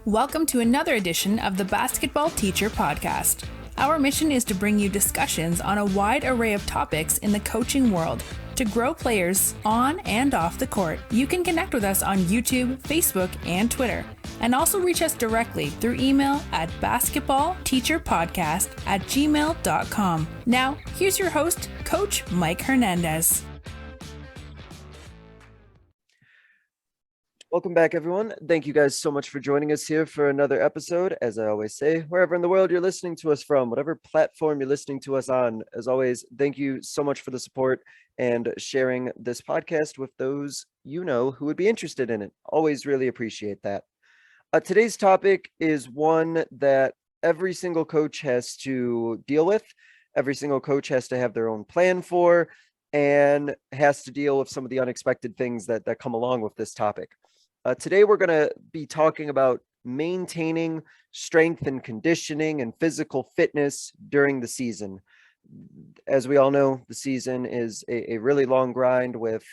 Welcome to another edition of the Basketball Teacher Podcast. Our mission is to bring you discussions on a wide array of topics in the coaching world to grow players on and off the court. You can connect with us on YouTube, Facebook, and Twitter, and also reach us directly through email at basketballteacherpodcast@gmail.com. Now, here's your host, Coach Mike Hernandez. Welcome back, everyone. Thank you guys so much for joining us here for another episode. As I always say, wherever in the world you're listening to us from, whatever platform you're listening to us on, as always, thank you so much for the support and sharing this podcast with those you know who would be interested in it. Always really appreciate that. Today's topic is one that every single coach has to deal with. Every single coach has to have their own plan for and has to deal with some of the unexpected things that come along with this topic. Today, we're going to be talking about maintaining strength and conditioning and physical fitness during the season. As we all know, the season is a really long grind with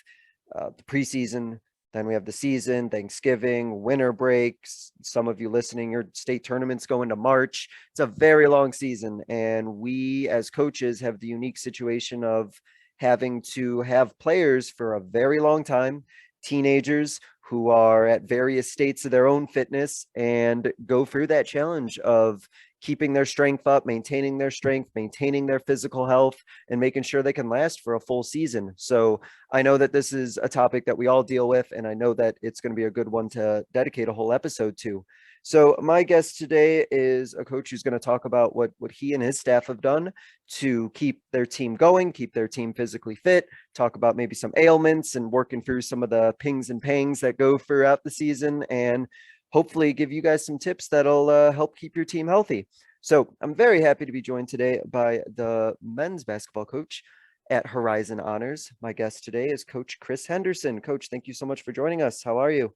the preseason. Then we have the season, Thanksgiving, winter breaks. Some of you listening, your state tournaments go into March. It's a very long season. And we as coaches have the unique situation of having to have players for a very long time, teenagers who are at various states of their own fitness and go through that challenge of keeping their strength up, maintaining their strength, maintaining their physical health, and making sure they can last for a full season. So I know that this is a topic that we all deal with, and I know that it's going to be a good one to dedicate a whole episode to. So my guest today is a coach who's going to talk about what he and his staff have done to keep their team going, keep their team physically fit, talk about maybe some ailments and working through some of the pings and pangs that go throughout the season, and hopefully give you guys some tips that'll help keep your team healthy. So I'm very happy to be joined today by the men's basketball coach at Horizon Honors. My guest today is Coach Chris Henderson. Coach, thank you so much for joining us. How are you?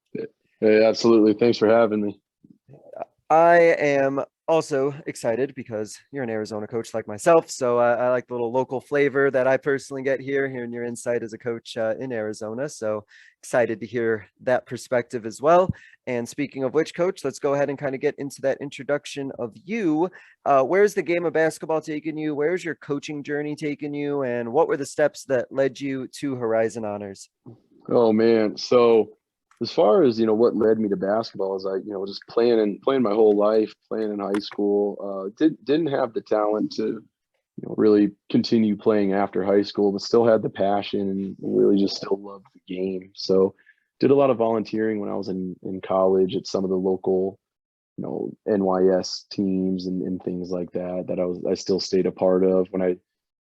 Hey, absolutely. Thanks for having me. I am also excited because you're an Arizona coach like myself. So I like the little local flavor that I personally get hearing your insight as a coach in Arizona. So excited to hear that perspective as well. And speaking of which, Coach, let's go ahead and kind of get into that introduction of you. Where's the game of basketball taken you? Where's your coaching journey taken you? And what were the steps that led you to Horizon Honors? Oh, man. So as far as, what led me to basketball is just playing my whole life, playing in high school. Didn't have the talent to, really continue playing after high school, but still had the passion and really just still loved the game. So did a lot of volunteering when I was in college at some of the local, NYS teams and things like that I still stayed a part of. When I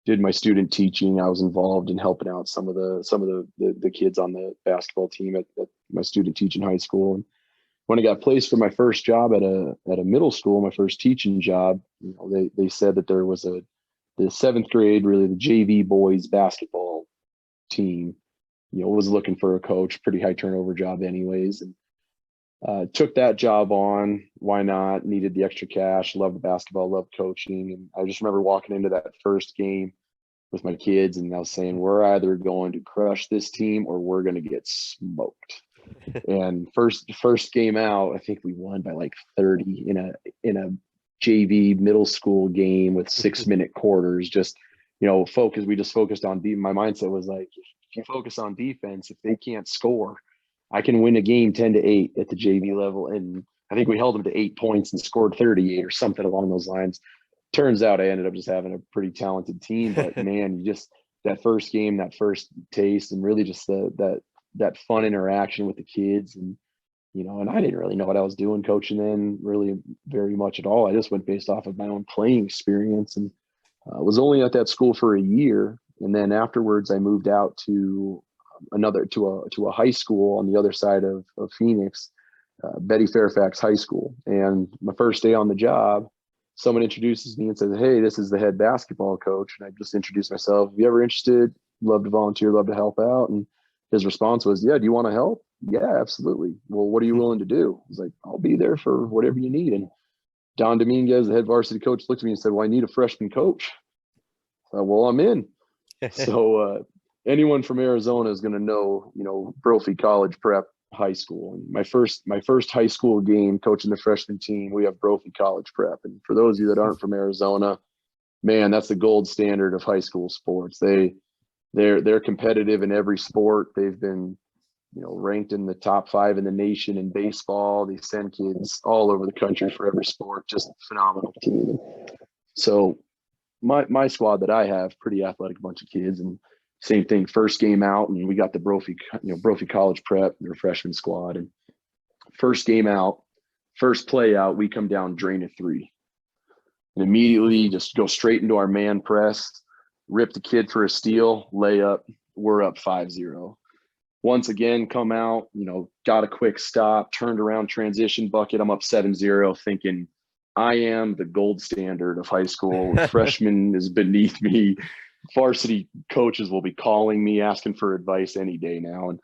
did my student teaching, I was involved in helping out some of the kids on the basketball team at my student teaching high school. And when I got placed for my first job at a middle school, my first teaching job, they said that there was the seventh grade, really the JV boys basketball team, was looking for a coach, pretty high turnover job anyways. And took that job on. Why not? Needed the extra cash, loved basketball, loved coaching. And I just remember walking into that first game with my kids and I was saying, we're either going to crush this team or we're going to get smoked. And first game out, I think we won by like 30 in a JV middle school game with 6-minute quarters. Just, we just focused on my mindset was like, if you focus on defense, if they can't score, I can win a game 10-8 at the JV level. And I think we held them to 8 points and scored 38 or something along those lines. Turns out I ended up just having a pretty talented team, but man, that first game, that first taste, and really just that fun interaction with the kids. And, and I didn't really know what I was doing coaching then really very much at all. I just went based off of my own playing experience and was only at that school for a year. And then afterwards I moved out to a high school on the other side of Phoenix, Betty Fairfax High School. And my first day on the job, someone introduces me and says, hey, this is the head basketball coach. And I just introduced myself. If you ever interested, love to volunteer, love to help out. And his response was, yeah, do you want to help? Yeah, absolutely. Well, what are you willing to do? I was like, I'll be there for whatever you need. And Don Dominguez, the head varsity coach, looked at me and said, well, I need a freshman coach. Well, I'm in. So anyone from Arizona is going to know, Brophy College Prep high school. And my first high school game coaching the freshman team, we have Brophy College Prep. And for those of you that aren't from Arizona, man, that's the gold standard of high school sports. They're competitive in every sport. They've been, ranked in the top 5 in the nation in baseball. They send kids all over the country for every sport. Just a phenomenal team. So my squad that I have, pretty athletic bunch of kids, and same thing, first game out, and we got the Brophy College Prep, their freshman squad. And first game out, first play out, we come down, drain a 3. And immediately just go straight into our man press, rip the kid for a steal, layup, we're up 5-0. Once again, come out, got a quick stop, turned around, transition bucket, I'm up 7-0, thinking I am the gold standard of high school. Freshman is beneath me. Varsity coaches will be calling me, asking for advice any day now. And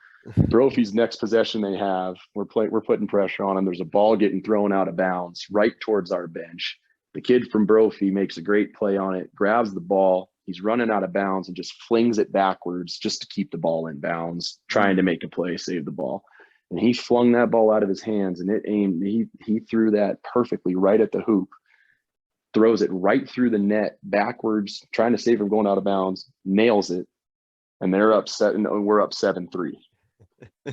Brophy's next possession they have, we're putting pressure on them. There's a ball getting thrown out of bounds right towards our bench. The kid from Brophy makes a great play on it, grabs the ball. He's running out of bounds and just flings it backwards just to keep the ball in bounds, trying to make a play, save the ball. And he flung that ball out of his hands, and it aimed. He threw that perfectly right at the hoop, throws it right through the net backwards, trying to save him going out of bounds, nails it, and they're upset, and we're up 7-3.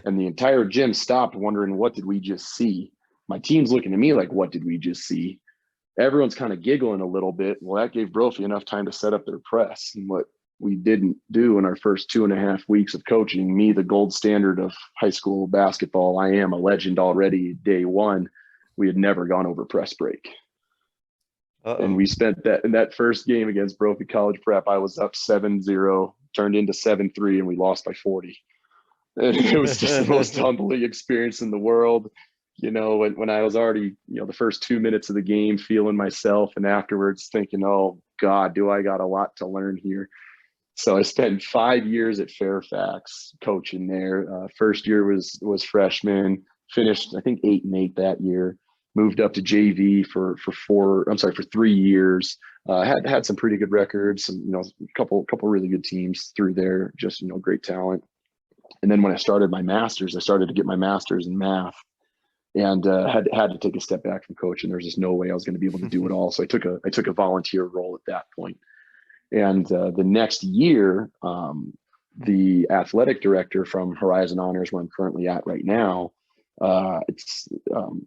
And the entire gym stopped, wondering, what did we just see? My team's looking at me like, what did we just see? Everyone's kind of giggling a little bit. Well, that gave Brophy enough time to set up their press. And what we didn't do in our first 2.5 weeks of coaching, me, the gold standard of high school basketball, I am a legend already day one. We had never gone over press break. And we spent that in that first game against Brophy College Prep, I was up 7-0, turned into 7-3, and we lost by 40. And it was just the most humbling experience in the world. When I was already, the first 2 minutes of the game feeling myself, and afterwards thinking, oh God, do I got a lot to learn here. So I spent 5 years at Fairfax coaching there. First year was freshman, finished, I think 8-8 that year, moved up to JV for 3 years. Had some pretty good records, some, a couple really good teams through there, just, great talent. And then when I started my master's, I started to get my master's in math, and had to take a step back from coaching. There was just no way I was going to be able to do it all. So I took a volunteer role at that point. And the next year, the athletic director from Horizon Honors, where I'm currently at right now,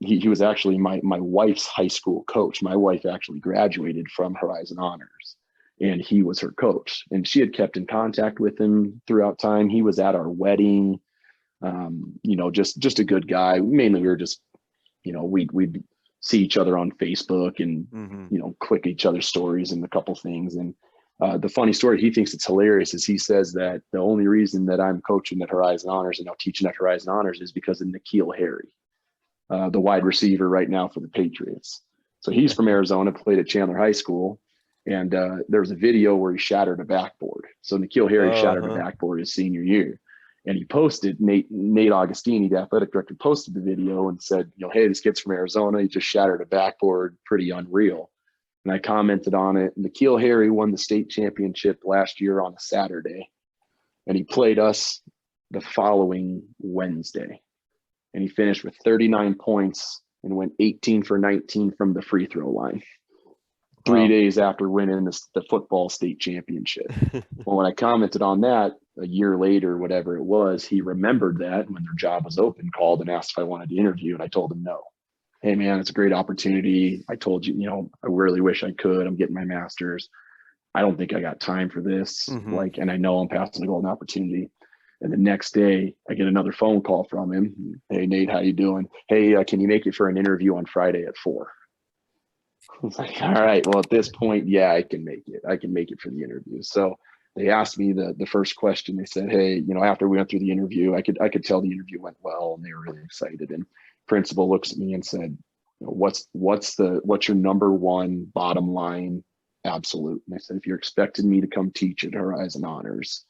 he was actually my wife's high school coach. My wife actually graduated from Horizon Honors, and he was her coach. And she had kept in contact with him throughout time. He was at our wedding. Just a good guy. Mainly we were just, we'd see each other on Facebook and, click each other's stories and a couple things. And the funny story, he thinks it's hilarious, is he says that the only reason that I'm coaching at Horizon Honors and now teaching at Horizon Honors is because of N'Keal Harry, the wide receiver right now for the Patriots. So he's from Arizona, played at Chandler High School. And there was a video where he shattered a backboard. So N'Keal Harry shattered a backboard his senior year. And he posted, Nate Augustini, the athletic director, posted the video and said, hey, this kid's from Arizona. He just shattered a backboard, pretty unreal. And I commented on it. N'Keal Harry won the state championship last year on a Saturday. And he played us the following Wednesday. And he finished with 39 points and went 18 for 19 from the free throw line. 3 days after winning the football state championship. Well, when I commented on that a year later, whatever it was, he remembered that when their job was open, called and asked if I wanted to interview, and I told him no. Hey man, it's a great opportunity. I told you, I really wish I could. I'm getting my master's. I don't think I got time for this. And I know I'm passing a golden opportunity. And the next day I get another phone call from him. Hey Nate, how you doing? Hey, can you make it for an interview on Friday at 4? I was like, all right, well, at this point, yeah, I can make it. I can make it for the interview. So they asked me the first question. They said, hey, after we went through the interview, I could tell the interview went well, and they were really excited. And principal looks at me and said, what's your number one bottom line absolute? And I said, if you're expecting me to come teach at Horizon Honors,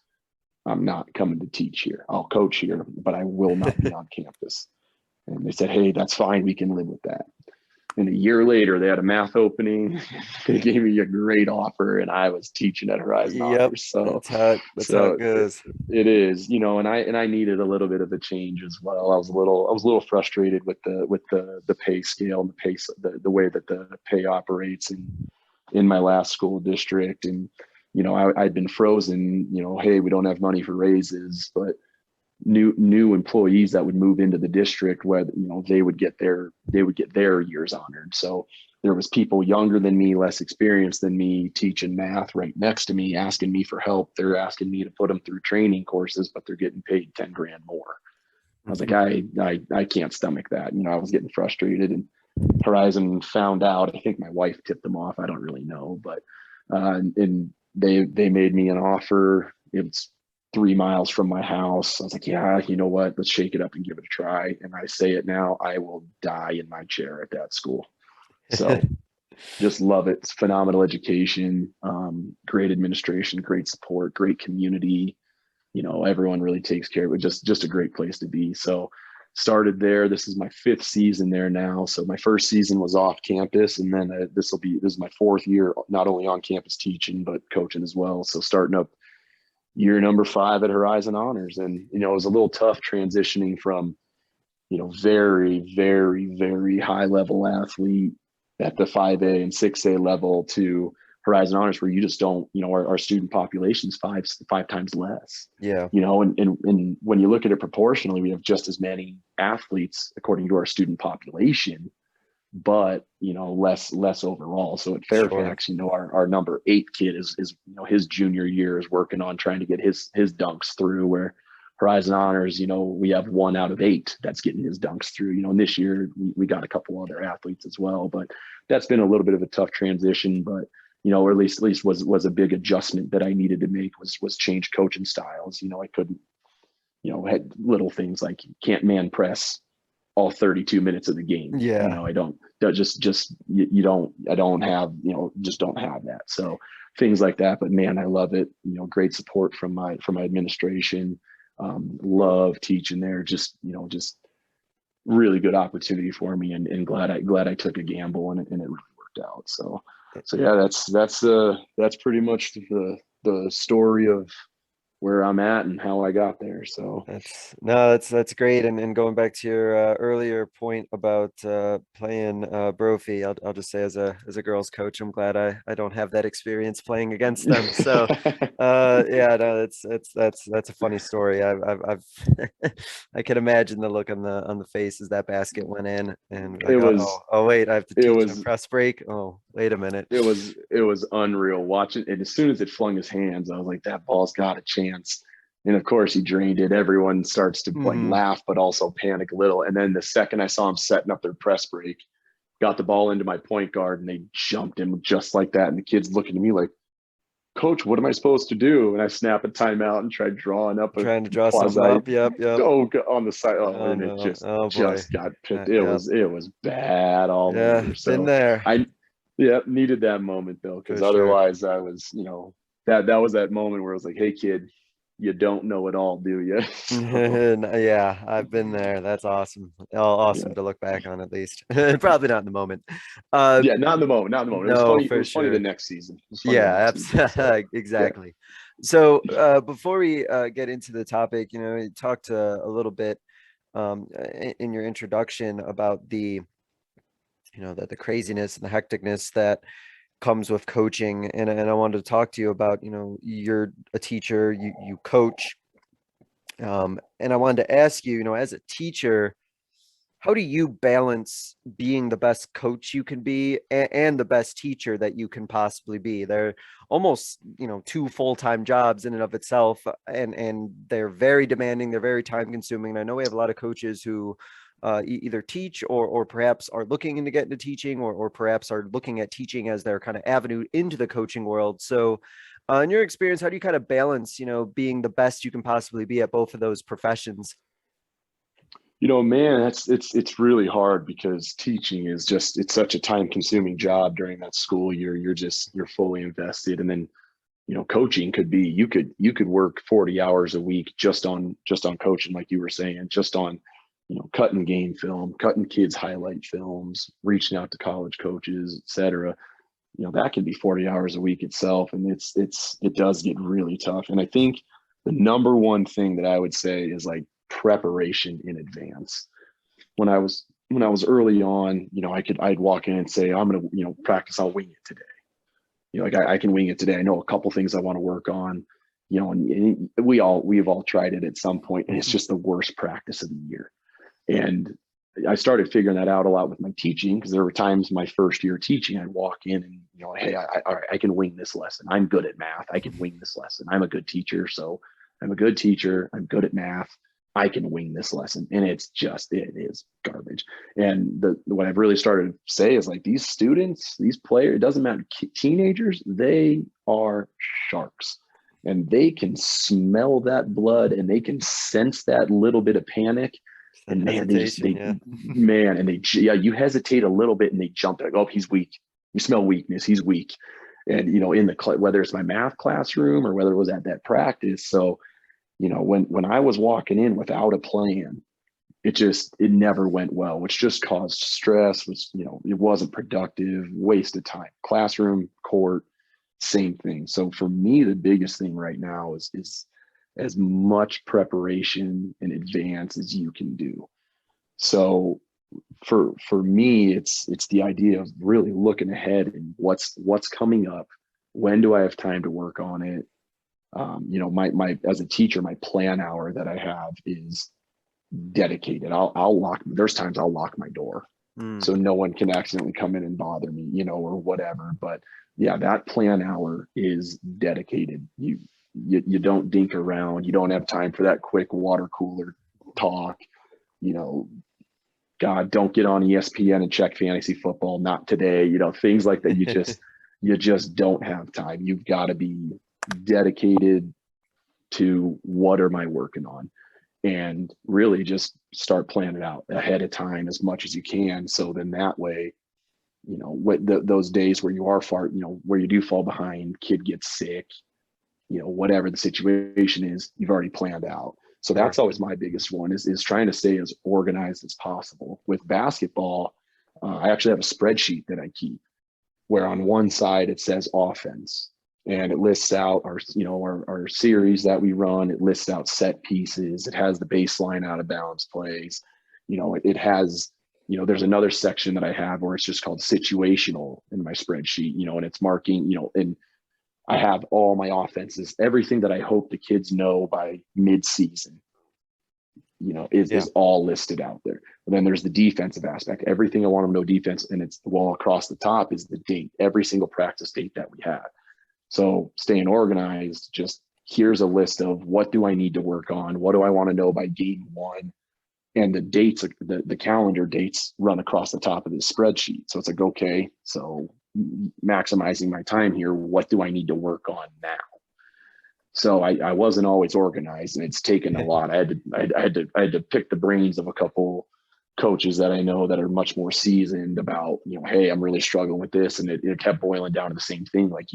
I'm not coming to teach here. I'll coach here, but I will not be on campus. And they said, hey, that's fine. We can live with that. And a year later, they had a math opening. They gave me a great offer, and I was teaching at Horizon Honors. So that's how it goes. It is, and I needed a little bit of a change as well. I was a little frustrated with the pay scale and the pace, the way that the pay operates in my last school district. And, I'd been frozen, hey, we don't have money for raises, but new employees that would move into the district where they would get their years honored. So there was people younger than me, less experienced than me, teaching math right next to me, asking me for help. They're asking me to put them through training courses, but they're getting paid 10 grand more. I was like, I can't stomach that. I was getting frustrated, and Horizon found out. I think my wife tipped them off. I don't really know, but and they made me an offer. It's 3 miles from my house. I was like, yeah, you know what? Let's shake it up and give it a try. And I say it now, I will die in my chair at that school. So just love it. It's phenomenal education, great administration, great support, great community. Everyone really takes care of it. Just a great place to be. So started there. This is my 5th season there now. So my first season was off campus, and then this is my 4th year, not only on campus teaching, but coaching as well. So starting up year number 5 at Horizon Honors. And, it was a little tough transitioning from, very, very, very high level athlete at the 5A and 6A level to Horizon Honors, where you just don't, our student population is five times less. Yeah. And when you look at it proportionally, we have just as many athletes according to our student population, but less overall. So at Fairfax, our number 8 kid is his junior year is working on trying to get his dunks through, where Horizon Honors, we have 1 out of 8 that's getting his dunks through. And this year we got a couple other athletes as well, but that's been a little bit of a tough transition. But or at least was a big adjustment that I needed to make was change coaching styles. I couldn't, had little things like can't man press all 32 minutes of the game. Yeah. I don't have, just don't have that. So things like that, but man, I love it. Great support from my administration. Love teaching there. Just really good opportunity for me, and glad I took a gamble, and it really worked out. So yeah, that's pretty much the story of where I'm at and how I got there. So that's great. And going back to your earlier point about playing Brophy, I'll just say as a girls coach, I'm glad I don't have that experience playing against them. So yeah, no, that's a funny story. I've I can imagine the look on the face as that basket went in, and like, oh wait, I have to teach a press break. Oh, wait a minute. It was unreal watching. And as soon as it flung his hands, I was like, that ball's got a chance. And of course he drained it. Everyone starts to like laugh, but also panic a little. And then the second I saw him setting up their press break, got the ball into my point guard, and they jumped him just like that. And the kid's looking at me like, Coach, what am I supposed to do? And I snap a timeout and trying to draw something up. Yep. Oh, on the side. Oh, and it just got picked. It was bad all over. So been there. I needed that moment though, because otherwise I was, that was that moment where I was like, hey kid, you don't know it all, do you? Yeah, I've been there. That's awesome. Awesome to look back on, at least. Probably not in the moment. Not in the moment. No, it was funny the next season. Yeah, absolutely. Exactly. Yeah. So before we get into the topic, you talked a little bit in your introduction about the craziness and the hecticness that comes with coaching, and I wanted to talk to you about, you're a teacher, you coach, and I wanted to ask you, as a teacher, how do you balance being the best coach you can be and the best teacher that you can possibly be? They're almost 2 full-time jobs in and of itself, and they're very demanding, they're very time consuming. And I know we have a lot of coaches who either teach or perhaps are looking into getting into teaching, or perhaps are looking at teaching as their kind of avenue into the coaching world. So in your experience, how do you kind of balance, being the best you can possibly be at both of those professions? Man, it's really hard, because teaching is it's such a time consuming job during that school year. You're fully invested. And then, coaching could be, you could work 40 hours a week just on coaching, like you were saying, just on cutting game film, cutting kids highlight films, reaching out to college coaches, etc. That can be 40 hours a week itself. And it does get really tough. And I think the number one thing that I would say is like preparation in advance. When I was early on, I'd walk in and say, I'm going to, practice, I'll wing it today. I can wing it today. I know a couple things I want to work on, and we've all tried it at some point, and it's just the worst practice of the year. And I started figuring that out a lot with my teaching, because there were times my first year teaching, I'd walk in and, hey, I can wing this lesson. I'm good at math. I can wing this lesson. I'm a good teacher. So I'm a good teacher. I'm good at math. I can wing this lesson. And it is garbage. And what I've really started to say is like, these students, these players, it doesn't matter, teenagers, they are sharks, and they can smell that blood, and they can sense that little bit of panic. And man, you hesitate a little bit and they jump like, oh, he's weak. You smell weakness. He's weak. And, in whether it's my math classroom or whether it was at that practice. So, when I was walking in without a plan, it never went well, which just caused stress, it wasn't productive, waste of time. Classroom, court, same thing. So for me, the biggest thing right now is as much preparation in advance as you can do. So for me, it's the idea of really looking ahead and what's coming up. When do I have time to work on it? My as a teacher, my plan hour that I have is dedicated. There's times I'll lock my door so no one can accidentally come in and bother me, or whatever. But yeah, that plan hour is dedicated. You don't dink around. You don't have time for that quick water cooler talk. God, don't get on ESPN and check fantasy football. Not today. Things like that. You just don't have time. You've got to be dedicated to what am I working on, and really just start planning it out ahead of time as much as you can. So then that way, those days where you are where you do fall behind, kid gets sick, whatever the situation is, you've already planned out. So that's always my biggest one is trying to stay as organized as possible. With basketball, I actually have a spreadsheet that I keep where on one side it says offense, and it lists out our series that we run. It lists out set pieces. It has the baseline out of bounds plays. It has, there's another section that I have where it's just called situational in my spreadsheet, and it's marking, and I have all my offenses, everything that I hope the kids know by mid-season, is all listed out there. But then there's the defensive aspect, everything I want them to know defense, and it's across the top is the date, every single practice date that we have. So staying organized, just here's a list of what do I need to work on? What do I want to know by game one? And the dates, the calendar dates run across the top of this spreadsheet. So it's like, okay, so maximizing my time here, what do I need to work on now? So I wasn't always organized, and it's taken a lot. I had to pick the brains of a couple coaches that I know that are much more seasoned about, hey, I'm really struggling with this. And it kept boiling down to the same thing, like,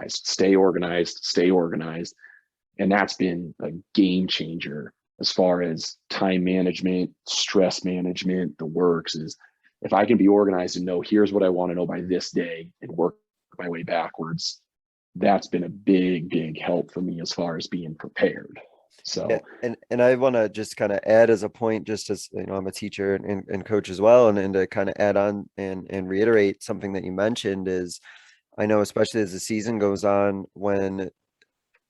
stay organized. And that's been a game changer as far as time management, stress management, the works. Is if I can be organized and know here's what I want to know by this day and work my way backwards, that's been a big help for me as far as being prepared. So and I want to just kind of add as a point, just as I'm a teacher and coach as well, and to kind of add on and reiterate something that you mentioned is, I know especially as the season goes on, when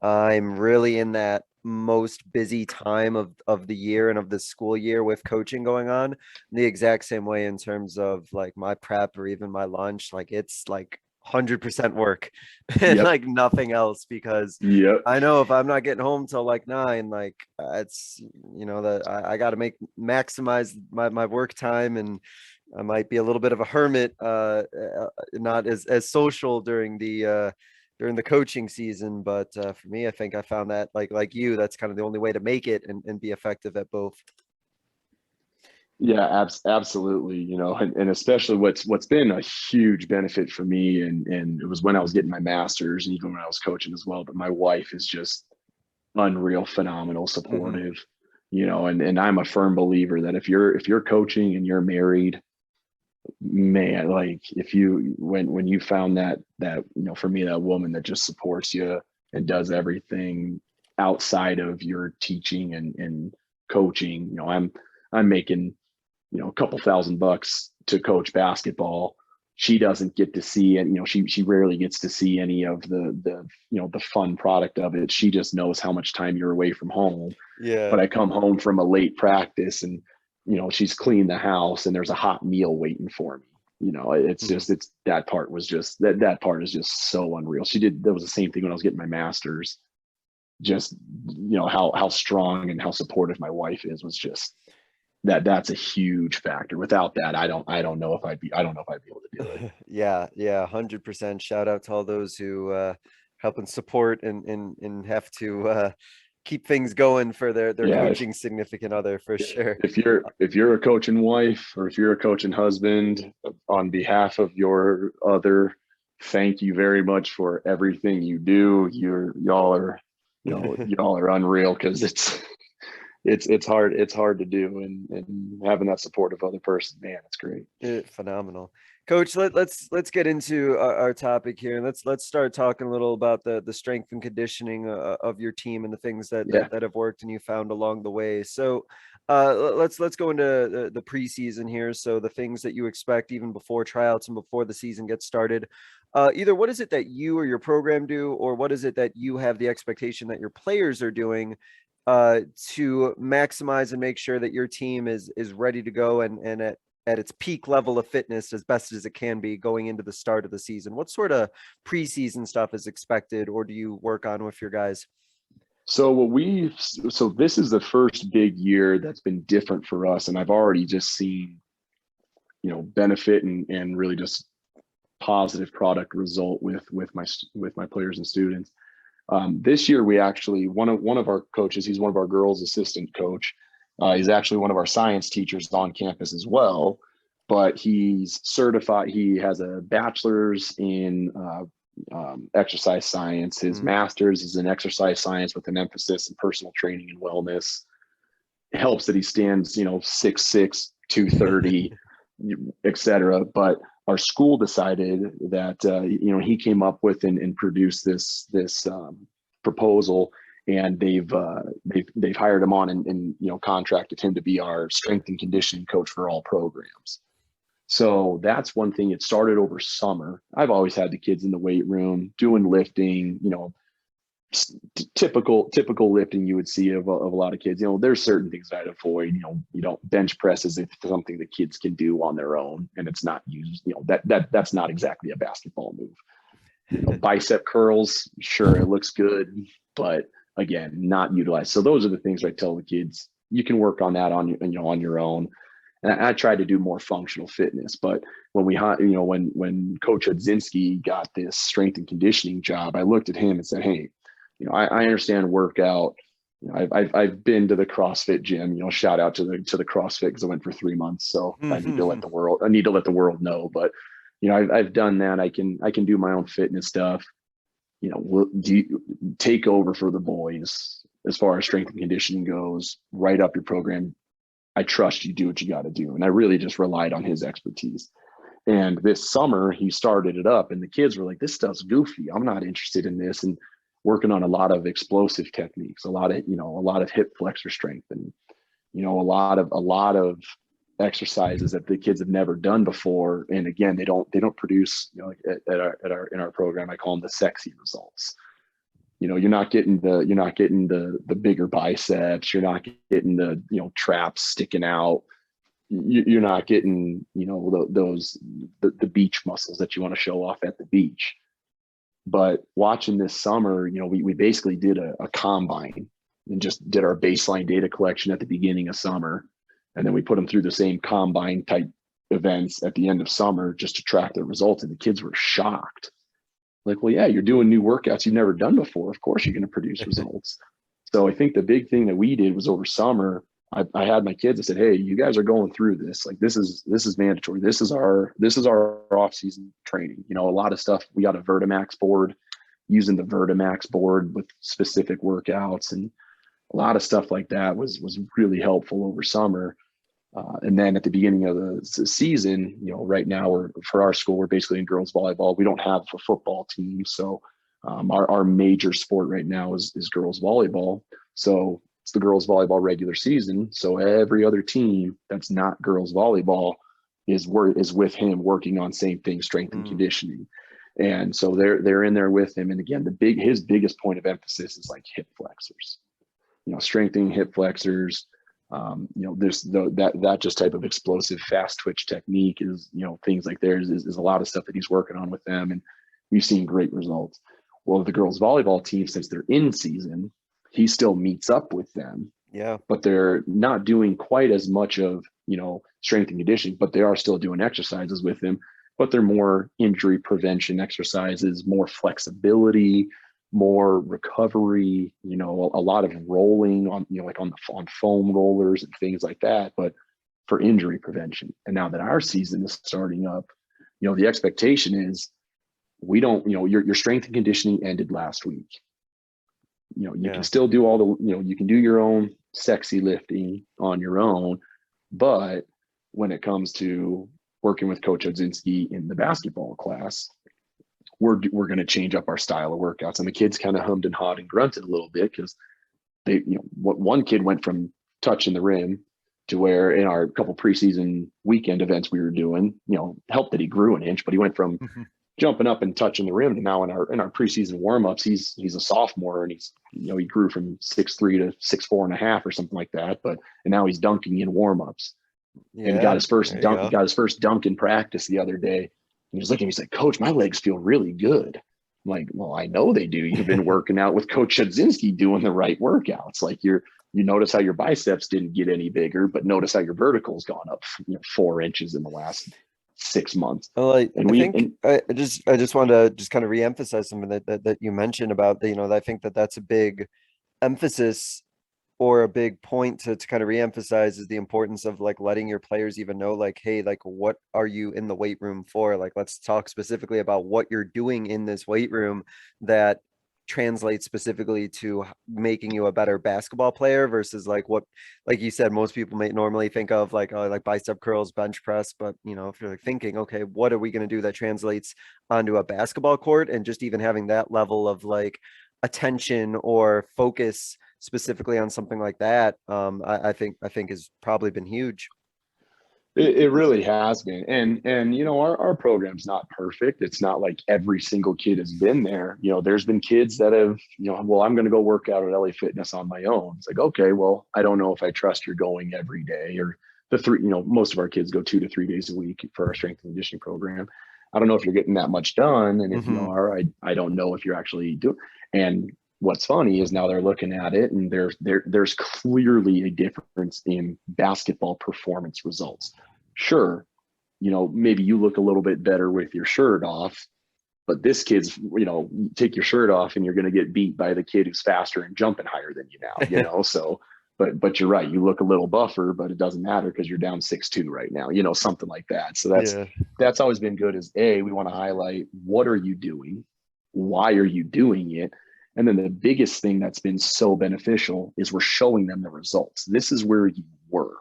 I'm really in that most busy time of the year and of the school year with coaching going on, the exact same way in terms of like my prep or even my lunch, like it's like 100% work and like nothing else, because I know if I'm not getting home till like 9, like it's that I got to maximize my work time, and I might be a little bit of a hermit, not as social during the coaching season. But for me, I think I found that like you, that's kind of the only way to make it and be effective at both. Yeah, absolutely. And especially what's been a huge benefit for me, and it was when I was getting my master's and even when I was coaching as well, but my wife is just unreal, phenomenal, supportive. and I'm a firm believer that if you're coaching and you're married, man, like when you found that for me, that woman that just supports you and does everything outside of your teaching and coaching, I'm making a couple $1,000 to coach basketball. She doesn't get to see it. She rarely gets to see any of the fun product of it. She just knows how much time you're away from home. Yeah. But I come home from a late practice and, she's cleaned the house and there's a hot meal waiting for me. It's just, that part was just, that part is just so unreal. That was the same thing when I was getting my master's. Just, how strong and how supportive my wife is was just, that's a huge factor. Without that, I don't know if I'd be able to do it. Yeah, 100%. Shout out to all those who help and support and have to keep things going for their coaching significant other, for sure. If you're a coaching wife, or if you're a coaching husband, on behalf of your other, thank you very much for everything you do. Y'all are unreal, because it's hard to do, and having that supportive other person, man, it's great. Phenomenal. Coach, let's get into our topic here, and let's start talking a little about the strength and conditioning of your team and the things that have worked and you found along the way. So let's go into the preseason here. So the things that you expect even before tryouts and before the season gets started. Either what is it that you or your program do, or what is it that you have the expectation that your players are doing to maximize and make sure that your team is ready to go and at its peak level of fitness as best as it can be going into the start of the season? What sort of preseason stuff is expected, or do you work on with your guys? So this is the first big year that's been different for us, and I've already just seen, benefit and really just positive product result with my players and students. This year, we actually, one of our coaches, he's one of our girls' assistant coach. He's actually one of our science teachers on campus as well, but he's certified. He has a bachelor's in exercise science. His master's is in exercise science with an emphasis in personal training and wellness. It helps that he stands, 6'6", 230, etc. But our school decided that, he came up with and produced this proposal, and they've hired him on and contracted him to be our strength and conditioning coach for all programs. So that's one thing. It started over summer. I've always had the kids in the weight room doing lifting, typical lifting you would see of a lot of kids. There's certain things that I'd avoid. You don't bench press as if it's something the kids can do on their own, and it's not used. That's not exactly a basketball move. Bicep curls, sure, it looks good, but again, not utilized. So those are the things I tell the kids. You can work on that on your own. And I tried to do more functional fitness, but when when Coach Hudzinski got this strength and conditioning job, I looked at him and said, hey, I understand workout. I've been to the CrossFit gym. Shout out to the CrossFit, because I went for 3 months. So I need to let the world know. But I've done that. I can do my own fitness stuff. Do you take over for the boys as far as strength and conditioning goes? Write up your program. I trust you, do what you got to do. And I really just relied on his expertise. And this summer he started it up, and the kids were like, this stuff's goofy. I'm not interested in this. And working on a lot of explosive techniques, a lot of hip flexor strength, and, a lot of exercises that the kids have never done before. And again, they don't produce, in our program, I call them the sexy results. You're not getting the bigger biceps. You're not getting the, traps sticking out. You're not getting, the beach muscles that you want to show off at the beach. But watching this summer, we basically did a combine and just did our baseline data collection at the beginning of summer. And then we put them through the same combine type events at the end of summer just to track the results. And the kids were shocked. Like, well, yeah, you're doing new workouts you've never done before. Of course, you're going to produce results. So I think the big thing that we did was over summer, I had my kids, I said, hey, you guys are going through this. Like, this is mandatory. This is our off-season training. A lot of stuff. We got a Vertimax board, using the Vertimax board with specific workouts. And, a lot of stuff like that was really helpful over summer. And then at the beginning of the season, right now for our school, we're basically in girls volleyball. We don't have a football team. So our major sport right now is girls volleyball. So it's the girls volleyball regular season. So every other team that's not girls volleyball is with him working on same thing, strength and conditioning. And so they're in there with him. And again, his biggest point of emphasis is like hip flexors, strengthening hip flexors. There's that just type of explosive fast twitch technique is, things like theirs is a lot of stuff that he's working on with them. And we've seen great results. Well, the girls volleyball team, since they're in season, he still meets up with them. Yeah. But they're not doing quite as much of, strength and conditioning, but they are still doing exercises with him, but they're more injury prevention exercises, more flexibility, more recovery, a lot of rolling on, like on foam rollers and things like that, but for injury prevention. And now that our season is starting up, the expectation is we don't, your strength and conditioning ended last week. You can still do all the, you can do your own sexy lifting on your own, but when it comes to working with Coach Odzinski in the basketball class, we're going to change up our style of workouts. And the kids kind of hummed and hawed and grunted a little bit because they, what one kid went from touching the rim to where in our couple preseason weekend events we were doing, helped that he grew an inch, but he went from jumping up and touching the rim to now in our preseason warmups, he's a sophomore and he's, he grew from 6'3" to 6'4.5" or something like that. And now he's dunking in warmups. Yeah, and got his first dunk in practice the other day. He was looking, he's like, Coach, my legs feel really good. I'm like, well, I know they do. You've been working out with Coach Odzinski doing the right workouts. Like you notice how your biceps didn't get any bigger, but notice how your vertical's gone up 4 inches in the last 6 months. Well, I just wanted to just kind of reemphasize something that you mentioned about I think that's a big emphasis or a big point to kind of reemphasize is the importance of like letting your players even know, like, hey, like, what are you in the weight room for? Like, let's talk specifically about what you're doing in this weight room that translates specifically to making you a better basketball player versus like what, like you said, most people may normally think of like bicep curls, bench press, but if you're like thinking, okay, what are we going to do that translates onto a basketball court, and just even having that level of like attention or focus specifically on something like that, I think has probably been huge. It really has been. And our program's not perfect. It's not like every single kid has been there. There's been kids that have, well, I'm going to go work out at LA Fitness on my own. It's like, okay, well, I don't know if I trust you're going every day, or the three, most of our kids go 2 to 3 days a week for our strength and conditioning program. I don't know if you're getting that much done. And if you are, I don't know if you're actually doing. And what's funny is now they're looking at it and there's clearly a difference in basketball performance results. Sure, maybe you look a little bit better with your shirt off, but this kid's, take your shirt off and you're going to get beat by the kid who's faster and jumping higher than you now, so, but you're right. You look a little buffer, but it doesn't matter because you're down 6'2" right now, something like that. So that's always been good is we want to highlight, what are you doing? Why are you doing it? And then the biggest thing that's been so beneficial is we're showing them the results. This is where you were,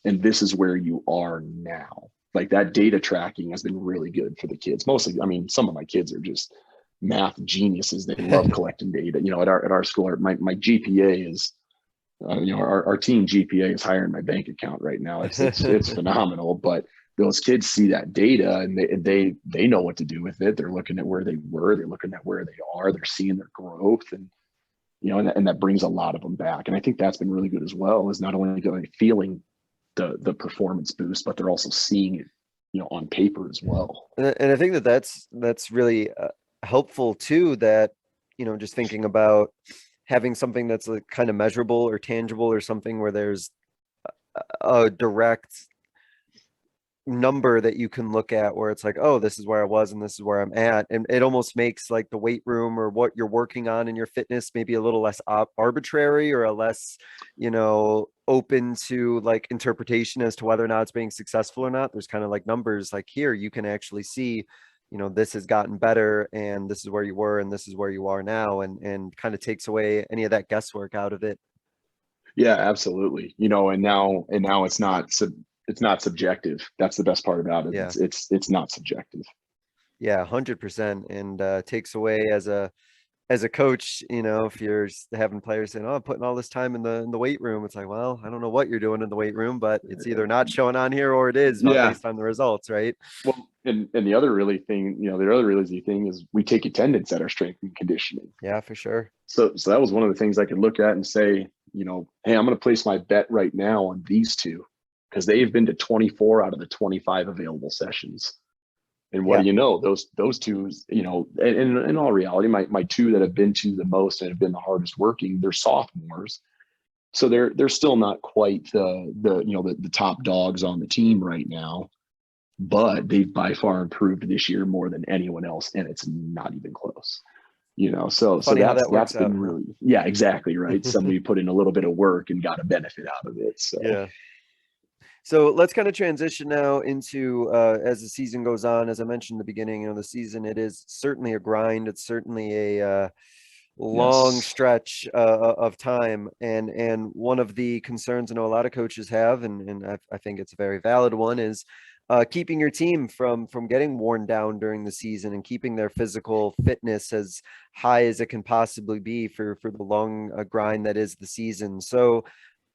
and this is where you are now. Like that data tracking has been really good for the kids. Mostly, some of my kids are just math geniuses. They love collecting data. At our school, my GPA is, our team GPA is higher than my bank account right now. It's phenomenal. But those kids see that data and they know what to do with it. They're looking at where they were, they're looking at where they are, they're seeing their growth, and and that brings a lot of them back. And I think that's been really good as well, is not only feeling the performance boost, but they're also seeing it on paper as well. And I think that's really helpful too, that just thinking about having something that's like kind of measurable or tangible, or something where there's a direct number that you can look at where it's like, oh, this is where I was and this is where I'm at. And it almost makes like the weight room or what you're working on in your fitness maybe a little less arbitrary, or a less open to like interpretation as to whether or not it's being successful or not. There's kind of like numbers, like here you can actually see this has gotten better, and this is where you were and this is where you are now, and kind of takes away any of that guesswork out of it. Yeah, absolutely. And now it's not subjective. That's the best part about it. Yeah. It's not subjective. Yeah, 100%. And takes away as a coach, if you're having players saying, "Oh, I'm putting all this time in the weight room," it's like, well, I don't know what you're doing in the weight room, but it's either not showing on here or it is Yeah. based on the results, right? Well, and the other really thing, the other really easy thing is we take attendance at our strength and conditioning. Yeah, for sure. So that was one of the things I could look at and say, hey, I'm going to place my bet right now on these two because they've been to 24 out of the 25 available sessions. And what Yeah. do you know? Those two, and in all reality, my two that have been to the most and have been the hardest working, they're sophomores. So they're still not quite the top dogs on the team right now, but they've by far improved this year more than anyone else, and it's not even close. So Funny how that that's works out, been huh? really, yeah, exactly right. Somebody put in a little bit of work and got a benefit out of it. So Yeah. So let's kind of transition now into as the season goes on. As I mentioned in the beginning of the season, it is certainly a grind. It's certainly a long yes, stretch of time, and one of the concerns I know a lot of coaches have, and I think it's a very valid one, is keeping your team from getting worn down during the season and keeping their physical fitness as high as it can possibly be for the long grind that is the season. So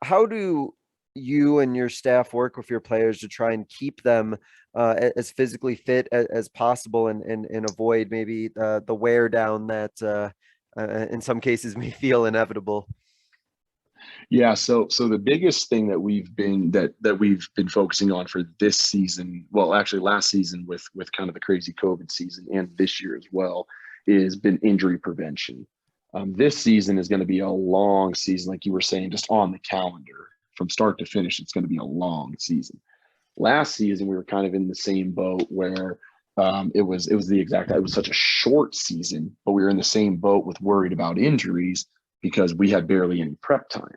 how do you and your staff work with your players to try and keep them as physically fit as possible, and avoid maybe the wear down that in some cases may feel inevitable? yeah. So the biggest thing that we've been focusing on for this season, well, actually last season with kind of the crazy COVID season and this year as well, is been injury prevention. This season is going to be a long season, like you were saying, just on the calendar from start to finish. It's going to be a long season. Last season we were kind of in the same boat where it was such a short season, but we were in the same boat with worried about injuries because we had barely any prep time.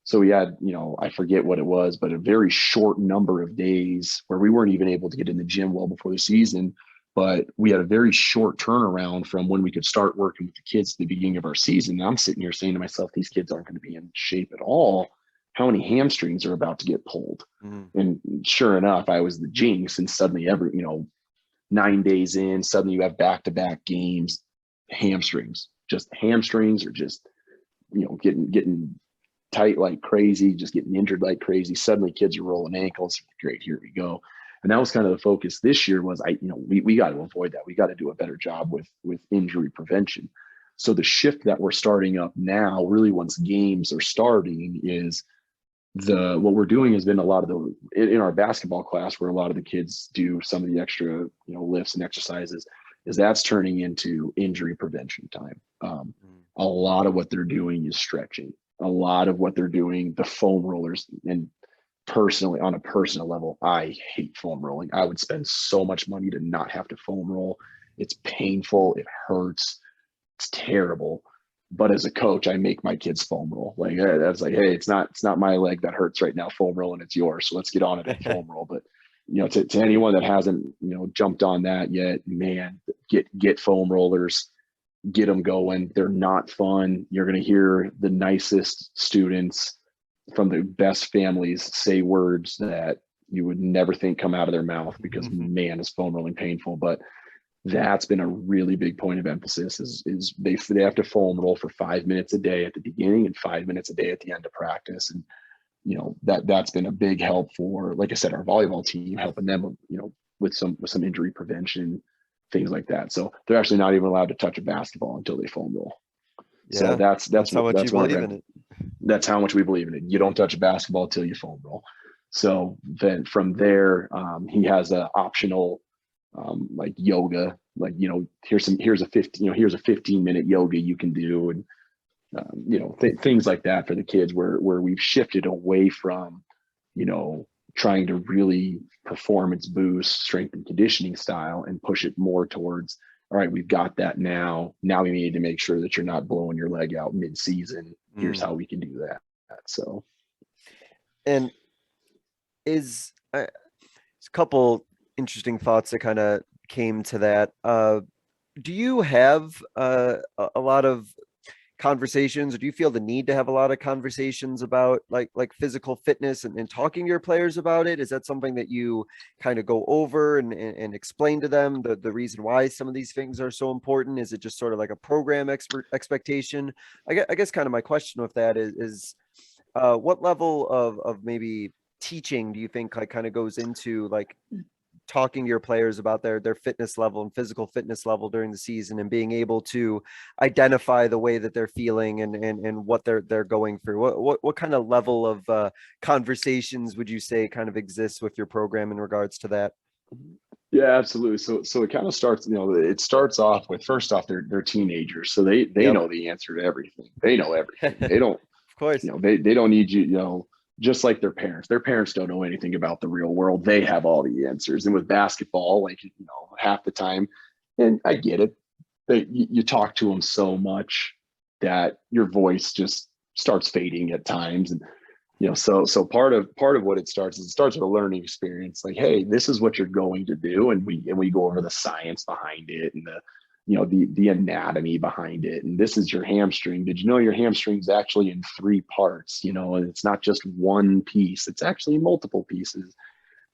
So we had, I forget what it was, but a very short number of days where we weren't even able to get in the gym well before the season. But we had a very short turnaround from when we could start working with the kids at the beginning of our season. And I'm sitting here saying to myself, these kids aren't going to be in shape at all. How many hamstrings are about to get pulled? Mm. And sure enough, I was the jinx. And suddenly 9 days in, suddenly you have back-to-back games, hamstrings or just, getting tight like crazy, just getting injured like crazy. Suddenly kids are rolling ankles. Great, here we go. And that was kind of the focus this year was we got to avoid that. We got to do a better job with injury prevention. So the shift that we're starting up now, really once games are starting, is what we're doing has been a lot of in our basketball class where a lot of the kids do some of the extra lifts and exercises, is that's turning into injury prevention time. A lot of what they're doing is stretching. A lot of what they're doing, the foam rollers, and personally, on a personal level, I hate foam rolling. I would spend so much money to not have to foam roll. It's painful. It hurts. It's terrible. But as a coach, I make my kids foam roll. Like that's like, hey, it's not my leg that hurts right now, foam roll, and it's yours. So let's get on it and foam roll. But to anyone that hasn't jumped on that yet, man, get foam rollers, get them going. They're not fun. You're going to hear the nicest students from the best families say words that you would never think come out of their mouth because man, is foam rolling painful. But that's been a really big point of emphasis is they have to foam roll for 5 minutes a day at the beginning and 5 minutes a day at the end of practice. And that's been a big help for, like I said, our volleyball team, helping them with some injury prevention, things like that. So they're actually not even allowed to touch a basketball until they foam roll. Yeah, So that's how much you believe in it. That's how much we believe in it. You don't touch a basketball till you foam roll. So then from there, he has an optional like yoga, like here's a 15-minute yoga you can do, and things like that for the kids, where we've shifted away from trying to really performance boost strength and conditioning style and push it more towards, all right, we've got that now we need to make sure that you're not blowing your leg out mid-season. Here's how we can do that. So, and is a couple interesting thoughts that kind of came to that. Do you have a lot of conversations, or do you feel the need to have a lot of conversations about like physical fitness and talking to your players about it? Is that something that you kind of go over and explain to them the reason why some of these things are so important? Is it just sort of like a program expectation? I guess kind of my question with that is what level of maybe teaching do you think like kind of goes into like talking to your players about their fitness level and physical fitness level during the season, and being able to identify the way that they're feeling and what they're going through? What kind of level of conversations would you say kind of exists with your program in regards to that? Yeah, absolutely. So it kind of starts, it starts off with, first off, they're teenagers. So they Yep. know the answer to everything. They know everything. They don't, Of course. they don't need you, just like their parents. Their parents don't know anything about the real world. They have all the answers. And with basketball, like, half the time, and I get it, that you talk to them so much that your voice just starts fading at times. And so part of what it starts with a learning experience. Like, hey, this is what you're going to do, and we go over the science behind it and the anatomy behind it. And this is your hamstring. Did you know your hamstring's actually in 3 parts? And it's not just one piece. It's actually multiple pieces.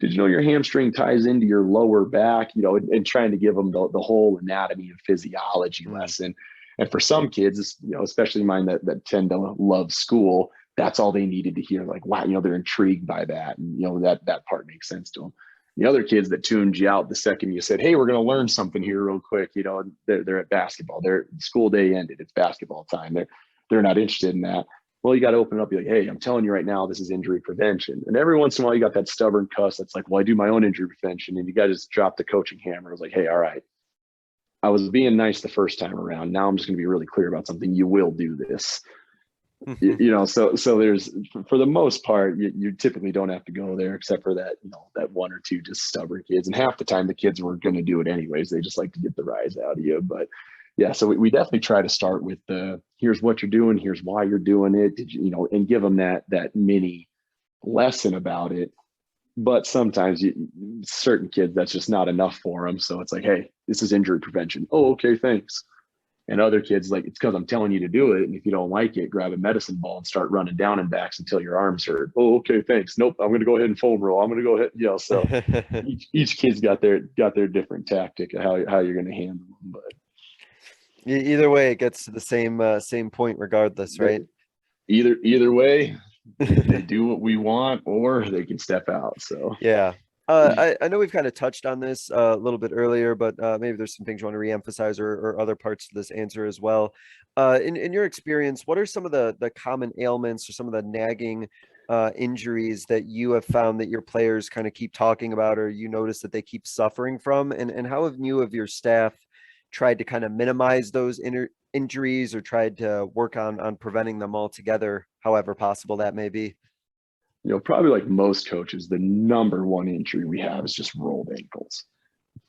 Did you know your hamstring ties into your lower back? And trying to give them the whole anatomy and physiology lesson. And for some kids, especially mine that tend to love school, that's all they needed to hear. Like, wow, they're intrigued by that. And, that part makes sense to them. The other kids that tuned you out the second you said, hey, we're going to learn something here real quick, they're at basketball. Their school day ended. It's basketball time. They're not interested in that. Well, you got to open it up. Be like, hey, I'm telling you right now, this is injury prevention. And every once in a while, you got that stubborn cuss that's like, well, I do my own injury prevention. And you got to just drop the coaching hammer. I was like, hey, all right, I was being nice the first time around. Now I'm just going to be really clear about something. You will do this. So there's, for the most part, you typically don't have to go there, except for that, that 1 or 2 just stubborn kids. And half the time the kids were going to do it anyways. They just like to get the rise out of you. But yeah, so we definitely try to start with here's what you're doing, here's why you're doing it. Did you, and give them that mini lesson about it. But sometimes certain kids, that's just not enough for them. So it's like, hey, this is injury prevention. Oh, okay, thanks. And other kids, like, it's because I'm telling you to do it. And if you don't like it, grab a medicine ball and start running down and backs until your arms hurt. Oh, okay, thanks. Nope, I'm going to go ahead and foam roll. I'm going to go ahead. So each kid's got their different tactic of how you're going to handle them. But either way, it gets to the same point regardless, right? Either way, they do what we want, or they can step out. So yeah. I know we've kind of touched on this a little bit earlier, but maybe there's some things you want to reemphasize or other parts to this answer as well. In your experience, what are some of the common ailments or some of the nagging injuries that you have found that your players kind of keep talking about, or you notice that they keep suffering from? And how have you of your staff tried to kind of minimize those injuries, or tried to work on preventing them altogether, however possible that may be? Probably like most coaches, the number one injury we have is just rolled ankles.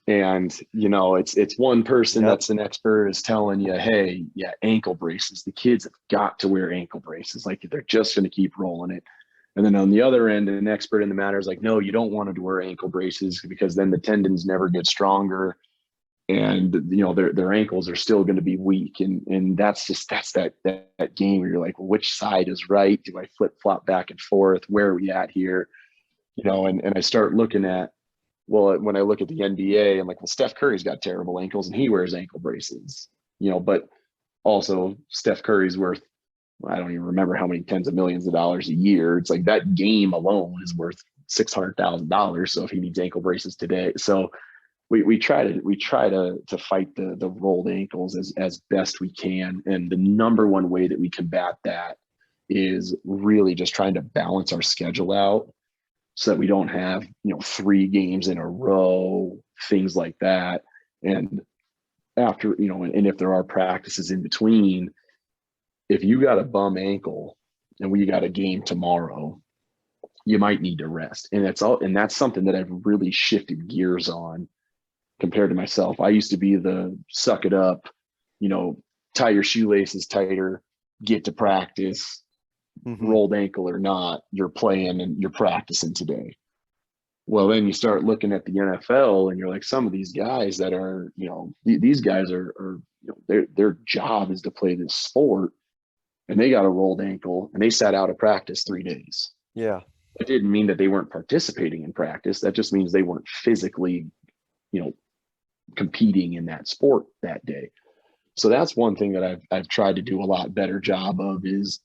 And, it's one person that's an expert is telling you, hey, yeah, ankle braces. The kids have got to wear ankle braces. Like, they're just going to keep rolling it. And then on the other end, an expert in the matter is like, no, you don't want to wear ankle braces because then the tendons never get stronger. And, their ankles are still going to be weak. And that's that game where you're like, well, which side is right? Do I flip flop back and forth? Where are we at here? And I start looking at, well, when I look at the NBA, I'm like, well, Steph Curry's got terrible ankles and he wears ankle braces, but also Steph Curry's worth, I don't even remember how many tens of millions of dollars a year. It's like that game alone is worth $600,000. So if he needs ankle braces today, so we try to fight the rolled ankles as best we can. And the number one way that we combat that is really just trying to balance our schedule out so that we don't have, 3 games in a row, things like that. And after, and if there are practices in between, if you got a bum ankle and we got a game tomorrow, you might need to rest. And that's something that I've really shifted gears on compared to myself. I used to be the suck it up, tie your shoelaces tighter, get to practice, rolled ankle or not, you're playing and you're practicing today. Well, then you start looking at the NFL and you're like, some of these guys that are, these guys are their job is to play this sport. and they got a rolled ankle and they sat out of practice 3 days. Yeah. It didn't mean that they weren't participating in practice. That just means they weren't physically, competing in that sport that day. So that's one thing that I've tried to do a lot better job of is,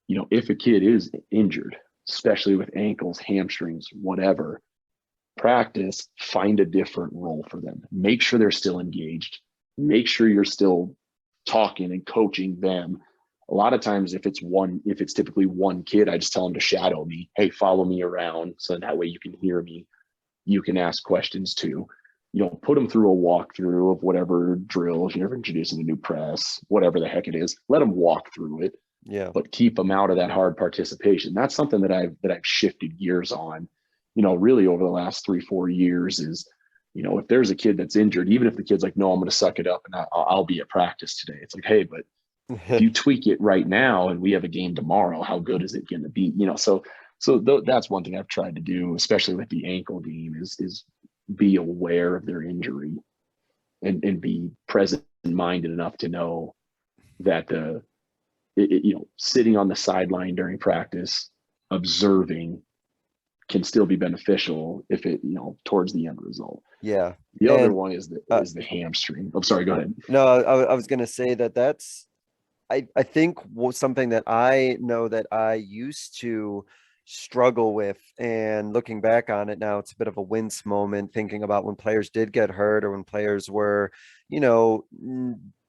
if a kid is injured, especially with ankles, hamstrings, whatever, practice, find a different role for them. Make sure they're still engaged. Make sure you're still talking and coaching them. A lot of times if it's typically one kid, I just tell them to shadow me. Hey, follow me around. So that way you can hear me. You can ask questions too. Put them through a walkthrough of whatever drill, if you're ever introducing a new press, whatever the heck it is, let them walk through it. Yeah. But keep them out of that hard participation. That's something that I've shifted gears on, really over the last 3-4 years is, if there's a kid that's injured, even if the kid's like, no, I'm going to suck it up and I'll be at practice today. It's like, hey, but if you tweak it right now and we have a game tomorrow, how good is it going to be? So that's one thing I've tried to do, especially with the ankle game is be aware of their injury and be present minded enough to know that sitting on the sideline during practice, observing can still be beneficial if it, towards the end result. Yeah. The other one is the hamstring. I'm sorry, go ahead. No, I was going to say that's, I think something that I know that I used to struggle with, and looking back on it now, it's a bit of a wince moment thinking about when players did get hurt or when players were,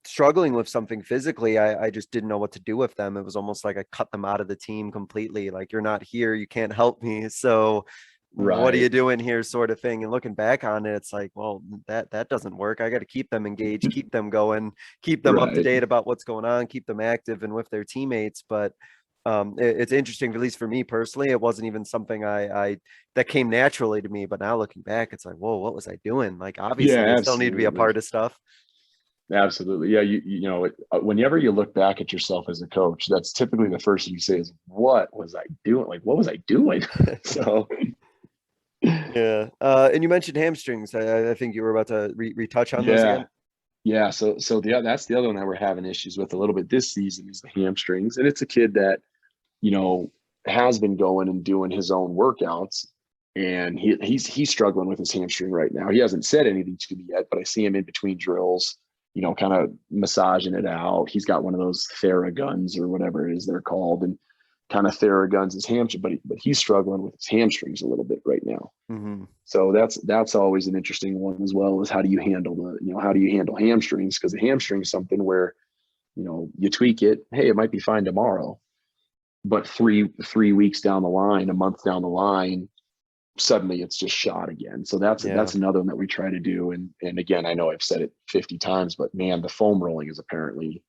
struggling with something physically. I just didn't know what to do with them. It was almost like I cut them out of the team completely. Like, you're not here, you can't help me. So what are you doing here, sort of thing. And looking back on it, it's like, well, that doesn't work. I got to keep them engaged, keep them going, keep them up to date about what's going on, keep them active and with their teammates. But it's interesting, at least for me personally, it wasn't even something I that came naturally to me. But now looking back, it's like, whoa, what was I doing? Like, obviously I still need to be a part of stuff. Absolutely. Yeah. Whenever you look back at yourself as a coach, that's typically the first thing you say is, what was I doing? Like, what was I doing? So yeah. And you mentioned hamstrings. I think you were about to retouch on those again. Yeah. So that's the other one that we're having issues with a little bit this season is the hamstrings. And it's a kid that, has been going and doing his own workouts, and he's struggling with his hamstring right now. He hasn't said anything to me yet, but I see him in between drills, kind of massaging it out. He's got one of those Theraguns or whatever it is they're called, and kind of Theraguns his hamstring, but he's struggling with his hamstrings a little bit right now. Mm-hmm. So that's always an interesting one as well, is how do you handle hamstrings? Because the hamstring is something where, you tweak it. Hey, it might be fine tomorrow, but three weeks down the line, a month down the line, suddenly it's just shot again. So that's another one that we try to do. And again, I know I've said it 50 times, but man, the foam rolling is apparently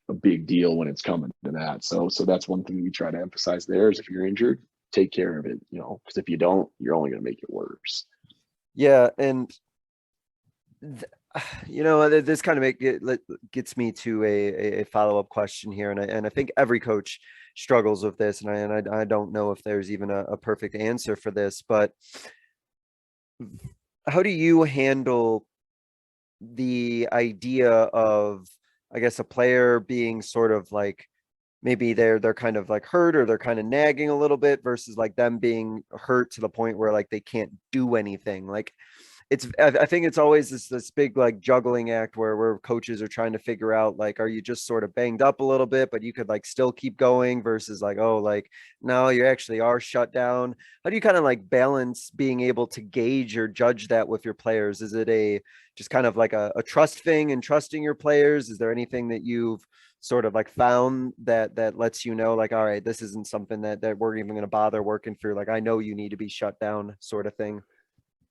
a big deal when it's coming to that. So that's one thing we try to emphasize there is if you're injured, take care of it, because if you don't, you're only going to make it worse. Yeah. And this kind of gets me to a follow-up question here. And I think every coach struggles with this, and I don't know if there's even a perfect answer for this, but how do you handle the idea of, I guess, a player being sort of like, maybe they're kind of like hurt or they're kind of nagging a little bit versus like them being hurt to the point where like they can't do anything? Like, I think it's always this big like juggling act where coaches are trying to figure out, like, are you just sort of banged up a little bit, but you could like still keep going, versus like, oh, like, no, you actually are shut down. How do you kind of like balance being able to gauge or judge that with your players? Is it just kind of like a trust thing and trusting your players? Is there anything that you've sort of like found that lets you know, like, all right, this isn't something that we're even going to bother working through? Like, I know you need to be shut down, sort of thing.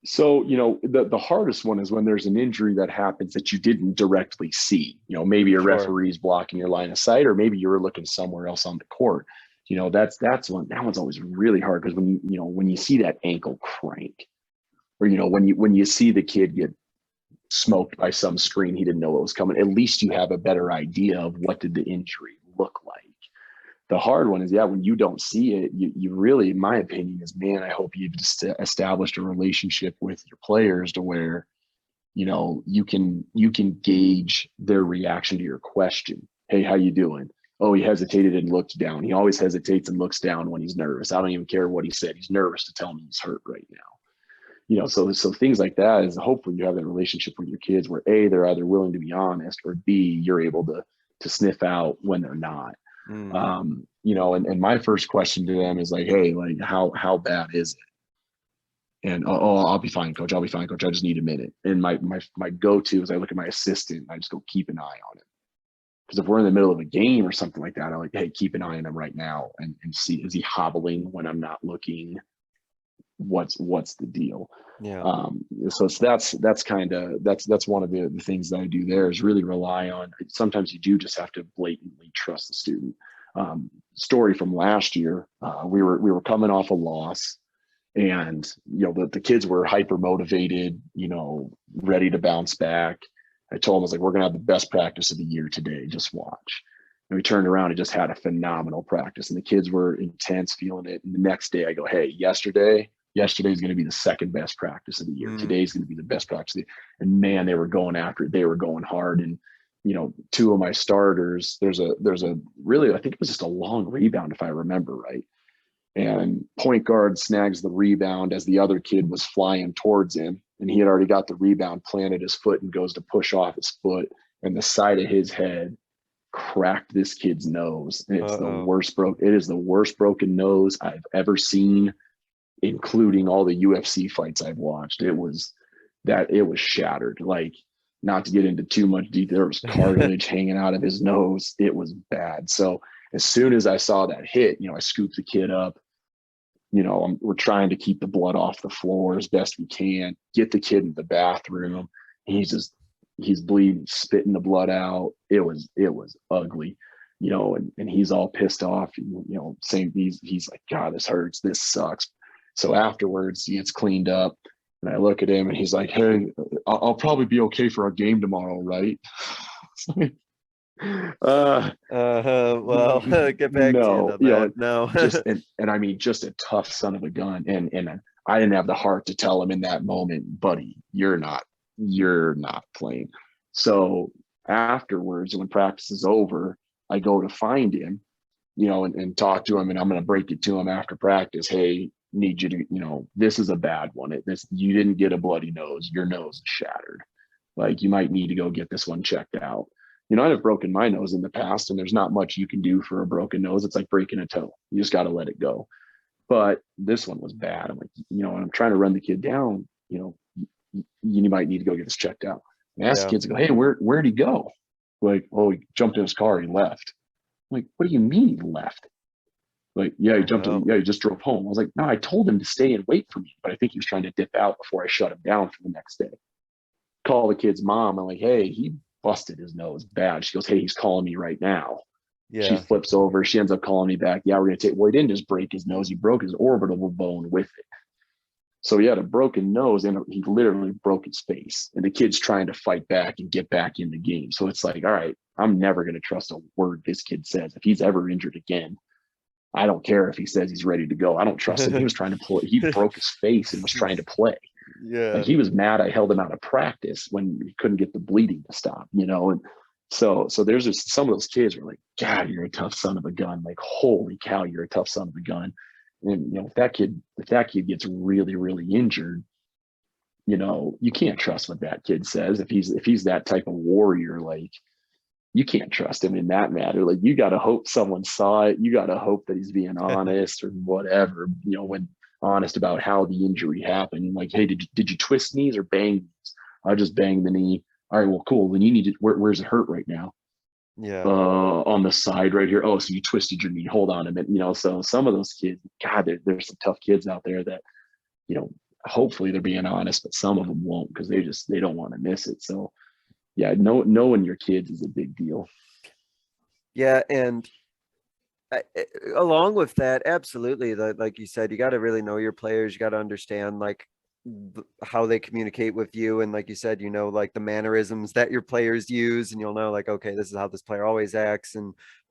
So, the hardest one is when there's an injury that happens that you didn't directly see. Maybe a referee's blocking your line of sight, or maybe you were looking somewhere else on the court. That one's always really hard, because when you see that ankle crank, or when you see the kid get smoked by some screen, he didn't know what was coming. At least you have a better idea of what did the injury look like. The hard one is, when you don't see it, you really, in my opinion, is, man, I hope you've just established a relationship with your players to where, you can gauge their reaction to your question. Hey, how you doing? oh, he hesitated and looked down. He always hesitates and looks down when he's nervous. I don't even care what he said. He's nervous to tell me he's hurt right now. So things like that is hopefully you have that relationship with your kids where A, they're either willing to be honest, or B, you're able to sniff out when they're not. And my first question to them is like, hey, like how bad is it? And I'll be fine, coach. I'll be fine, coach. I just need a minute. And my go-to is I look at my assistant and I just go keep an eye on him. Because if we're in the middle of a game or something like that, I'm like, hey, keep an eye on him right now and see, is he hobbling when I'm not looking? What's the deal? So that's kind of that's one of the things that I do there is really rely on. Sometimes you do just have to blatantly trust the student. Story from last year, we were coming off a loss, and the kids were hyper motivated, ready to bounce back. I told them, I was like, we're gonna have the best practice of the year today, just watch. And we turned around and just had a phenomenal practice, and the kids were intense, feeling it. And the next day I go, hey, yesterday's going to be the second best practice of the year. Today's going to be the best practice of the year. And man, they were going after it. They were going hard. And, two of my starters, there's a really, I think it was just a long rebound, if I remember right. And point guard snags the rebound as the other kid was flying towards him. And he had already got the rebound, planted his foot and goes to push off his foot. And the side of his head cracked this kid's nose. And it's it is the worst broken nose I've ever seen, including all the UFC fights I've watched. It was shattered. Like, not to get into too much detail, there was cartilage hanging out of his nose. It was bad. So as soon as I saw that hit, I scooped the kid up. We're trying to keep the blood off the floor as best we can, get the kid in the bathroom. He's bleeding, spitting the blood out. It was ugly, and he's all pissed off, saying he's like, God, this hurts. This sucks. So afterwards, he gets cleaned up, and I look at him, and he's like, hey, I'll probably be okay for our game tomorrow, right? Well, get back to you. No. Just and I mean, just a tough son of a gun. And I didn't have the heart to tell him in that moment, buddy, you're not playing. So afterwards, when practice is over, I go to find him, and talk to him, and I'm going to break it to him after practice. Hey, need you to, this is a bad one. You didn't get a bloody nose. Your nose is shattered. Like, you might need to go get this one checked out. I've broken my nose in the past, and there's not much you can do for a broken nose. It's like breaking a toe. You just got to let it go. But this one was bad. I'm like, and I'm trying to run the kid down, you might need to go get this checked out. And ask the kids, go, hey, where'd he go? Like, oh, he jumped in his car. He left. I'm like, what do you mean he left? Like, yeah, he jumped in. Yeah, he just drove home. I was like, no, I told him to stay and wait for me, but I think he was trying to dip out before I shut him down for the next day. Call the kid's mom. I'm like, hey, he busted his nose bad. She goes, hey, he's calling me right now. She flips over. She ends up calling me back. Yeah, we're going to take, well, he didn't just break his nose. He broke his orbital bone with it. So he had a broken nose, and he literally broke his face. And the kid's trying to fight back and get back in the game. So it's like, all right, I'm never going to trust a word this kid says. If he's ever injured again, I don't care if he says he's ready to go. I don't trust him. He was trying to play. He broke his face and was trying to play. Yeah. Like, he was mad I held him out of practice when he couldn't get the bleeding to stop, and so there's just some of those kids were like, God, you're a tough son of a gun. Like, holy cow, you're a tough son of a gun. And if that kid gets really, really injured, you can't trust what that kid says. If he's that type of warrior, like, you can't trust him in that matter. Like, you got to hope someone saw it. You got to hope that he's being honest or whatever, when honest about how the injury happened. Like, hey, did you twist knees or bang knees? I just banged the knee. All right, well, cool. Then you need to, where's it hurt right now? Yeah. On the side right here. Oh, so you twisted your knee. Hold on a minute. So some of those kids, God, there's some tough kids out there that, hopefully they're being honest, but some of them won't, because they don't want to miss it. So yeah, knowing your kids is a big deal. Yeah. And along with that, absolutely, like you said, you got to really know your players. You got to understand like how they communicate with you, and like you said, like the mannerisms that your players use, and you'll know like, okay, this is how this player always acts,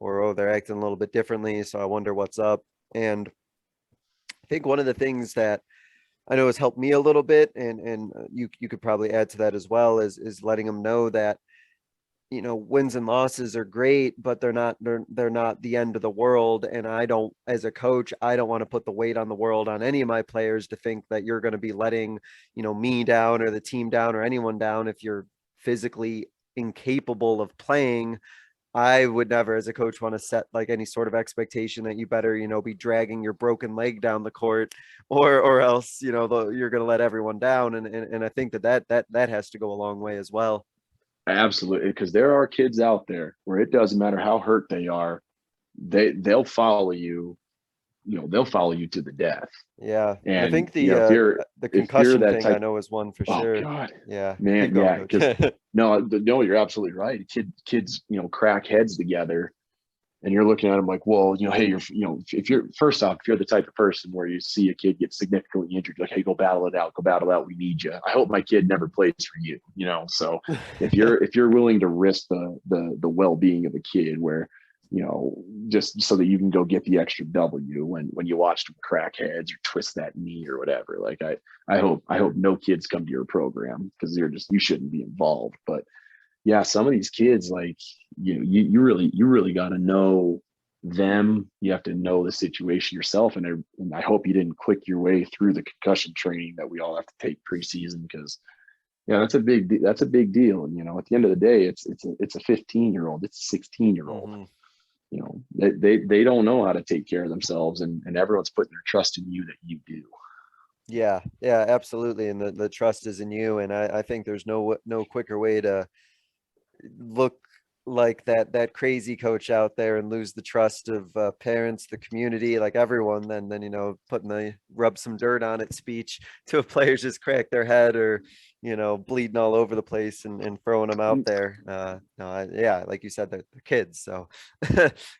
or oh, they're acting a little bit differently, so I wonder what's up. And I think one of the things that I know has helped me a little bit, and you could probably add to that as well, is letting them know that wins and losses are great, but they're not the end of the world. And as a coach, I don't want to put the weight on the world on any of my players to think that you're going to be letting, me down or the team down or anyone down if you're physically incapable of playing. I would never, as a coach, want to set like any sort of expectation that you better, be dragging your broken leg down the court, or else, you're going to let everyone down. And I think that has to go a long way as well. Absolutely, because there are kids out there where it doesn't matter how hurt they are, they'll follow you. They'll follow you to the death. Yeah, and I think the concussion thing I know is one for sure. Oh God, yeah, man, yeah. Because no, you're absolutely right. Kids, crack heads together, and you're looking at them like, well, hey, if you're first off, if you're the type of person where you see a kid get significantly injured, you're like, hey, go battle it out, we need you. I hope my kid never plays for you. So if you're willing to risk the well-being of a kid, where just so that you can go get the extra W when you watch them crack heads or twist that knee or whatever. Like I hope no kids come to your program, because you shouldn't be involved. But yeah, some of these kids, like, you really got to know them. You have to know the situation yourself. And I hope you didn't click your way through the concussion training that we all have to take preseason, because that's a big deal. And, at the end of the day, it's a 15-year-old, it's a 16-year-old. Mm-hmm. They don't know how to take care of themselves, and everyone's putting their trust in you that you do. Yeah, absolutely. And the trust is in you. And I think there's no quicker way to look like that crazy coach out there and lose the trust of parents, the community, like everyone, then putting rub some dirt on it speech to a player just crack their head, or bleeding all over the place and throwing them out there. Like you said, they're kids, so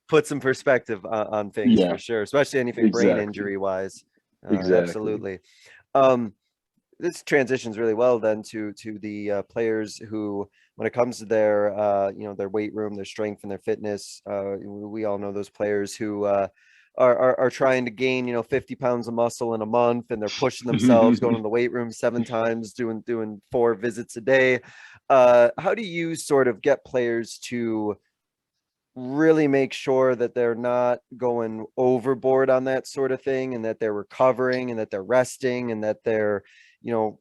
put some perspective on things, for sure, especially anything brain injury wise. Absolutely. This transitions really well then to the players who, when it comes to their their weight room, their strength and their fitness, we all know those players who are trying to gain 50 pounds of muscle in a month, and they're pushing themselves, going to the weight room 7 times, doing 4 visits a day. How do you sort of get players to really make sure that they're not going overboard on that sort of thing, and that they're recovering, and that they're resting, and that they're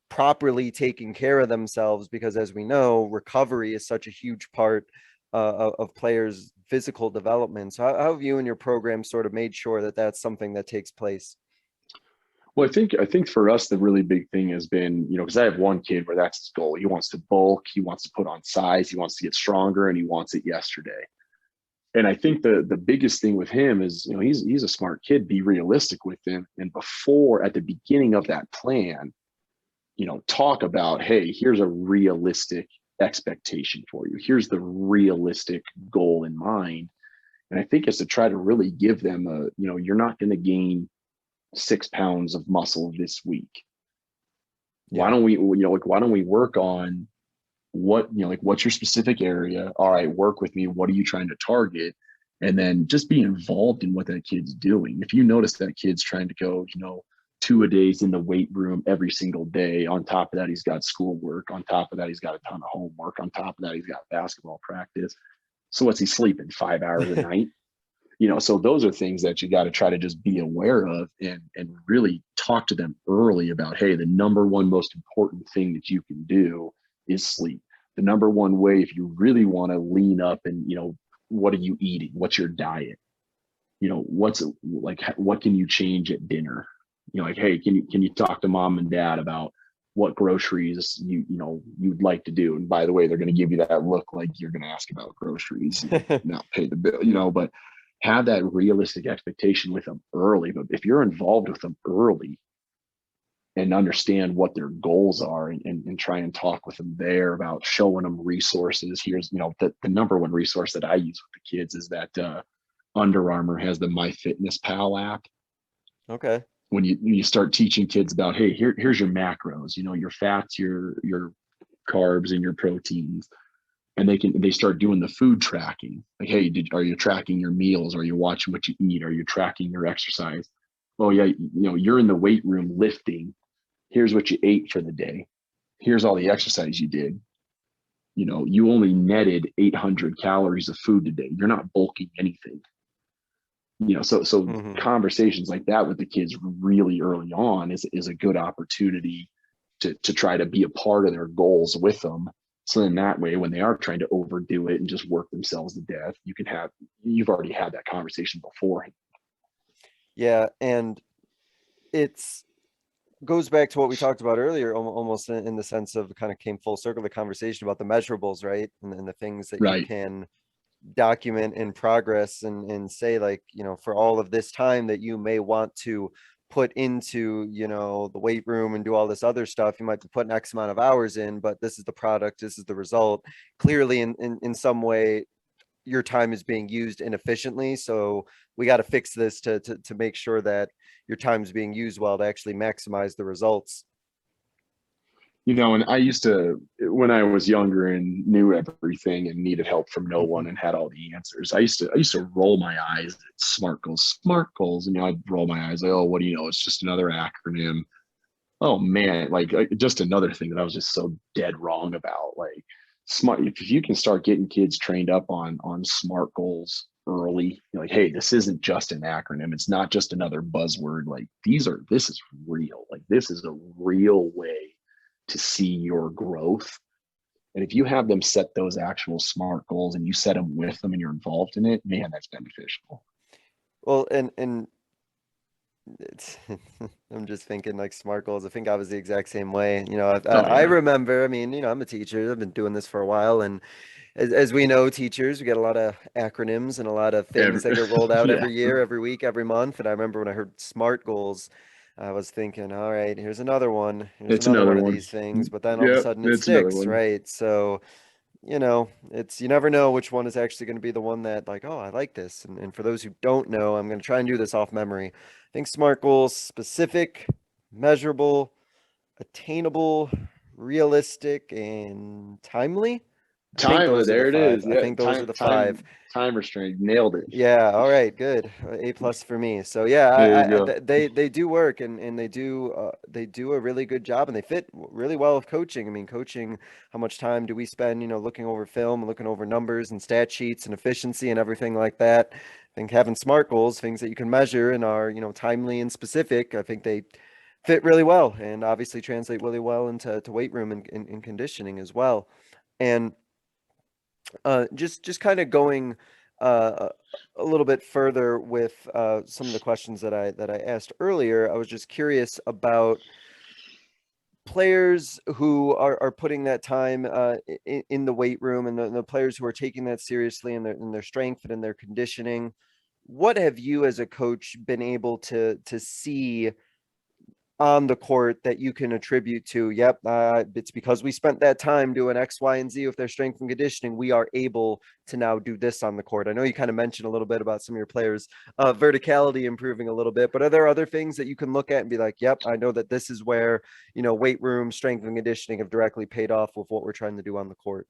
properly taking care of themselves? Because as we know, recovery is such a huge part of players' physical development. So how have you and your program sort of made sure that that's something that takes place? Well, I think for us, the really big thing has been, because I have one kid where that's his goal. He wants to bulk, he wants to put on size, he wants to get stronger, and he wants it yesterday. And I think the biggest thing with him is, he's a smart kid. Be realistic with him, and at the beginning of that plan, talk about, hey, here's a realistic expectation for you. Here's the realistic goal in mind. And I think it's to try to really give them you're not going to gain 6 pounds of muscle this week. Yeah. Why don't we work on what's your specific area? All right, work with me. What are you trying to target? And then just be involved in what that kid's doing. If you notice that kid's trying to go, 2-a-days in the weight room every single day. On top of that, he's got schoolwork. On top of that, he's got a ton of homework. On top of that, he's got basketball practice. So what's he sleeping 5 hours a night? So those are things that you got to try to just be aware of, and really talk to them early about, hey, the number one most important thing that you can do is sleep. The number one way, if you really want to lean up and, what are you eating? What's your diet? What can you change at dinner? Hey, can you talk to mom and dad about what groceries you'd like to do? And by the way, they're going to give you that look like you're going to ask about groceries, not pay the bill, but have that realistic expectation with them early. But if you're involved with them early and understand what their goals are, and try and talk with them there about showing them resources. Here's, the number one resource that I use with the kids is that Under Armour has the MyFitnessPal app. Okay. When you start teaching kids about, hey, here's your macros, your fats, your carbs, and your proteins, and they start doing the food tracking. Like, hey, are you tracking your meals? Are you watching what you eat? Are you tracking your exercise? Oh yeah, you're in the weight room lifting. Here's what you ate for the day. Here's all the exercise you did. you only netted 800 calories of food today. You're not bulking anything. So conversations like that with the kids really early on is a good opportunity to try to be a part of their goals with them. So in that way, when they are trying to overdo it and just work themselves to death, you've already had that conversation before. Yeah, and it's goes back to what we talked about earlier, almost in the sense of kind of came full circle the conversation about the measurables, right? And the things that you can document in progress and say, like, for all of this time that you may want to put into, the weight room and do all this other stuff, you might be putting X amount of hours in, but this is the product, this is the result. Clearly in some way your time is being used inefficiently, so we got to fix this to make sure that your time is being used well to actually maximize the results. And I used to, when I was younger and knew everything and needed help from no one and had all the answers, I used to roll my eyes at SMART goals. And, I'd roll my eyes like, oh, what do you know? It's just another acronym. Oh man, like just another thing that I was just so dead wrong about. Like SMART, if you can start getting kids trained up on SMART goals early, like, hey, this isn't just an acronym. It's not just another buzzword. Like this is real. Like this is a real way to see your growth. And if you have them set those actual SMART goals and you set them with them and you're involved in it, man, that's beneficial. Well, and it's I'm just thinking like SMART goals. I think I was the exact same way. I remember, I'm a teacher. I've been doing this for a while, and as we know, teachers, we get a lot of acronyms and a lot of things that get rolled out every year, every week, every month. And I remember when I heard SMART goals, I was thinking, all right, here's another one. Here's another one of these things. But then all of a sudden it sticks, right? So, you never know which one is actually going to be the one that, like, oh, I like this. And for those who don't know, I'm going to try and do this off memory. I think SMART goals: specific, measurable, attainable, realistic, and timely. There it is. I think those are the 5. Time restraint, nailed it. Yeah, all right, good. A+ for me. So yeah, they do work, and they do a really good job, and they fit really well with coaching. Coaching, how much time do we spend, looking over film, looking over numbers and stat sheets and efficiency and everything like that? I think having SMART goals, things that you can measure and are, timely and specific, I think they fit really well and obviously translate really well into weight room and conditioning as well. And just kind of going a little bit further with some of the questions that I asked earlier. I was just curious about players who are putting that time in the weight room, and the players who are taking that seriously in their strength and in their conditioning. What have you as a coach been able to see on the court that you can attribute to, it's because we spent that time doing X, Y, and Z with their strength and conditioning, we are able to now do this on the court? I know you kind of mentioned a little bit about some of your players' verticality improving a little bit, but are there other things that you can look at and be like, yep, I know that this is where, weight room, strength and conditioning have directly paid off with what we're trying to do on the court?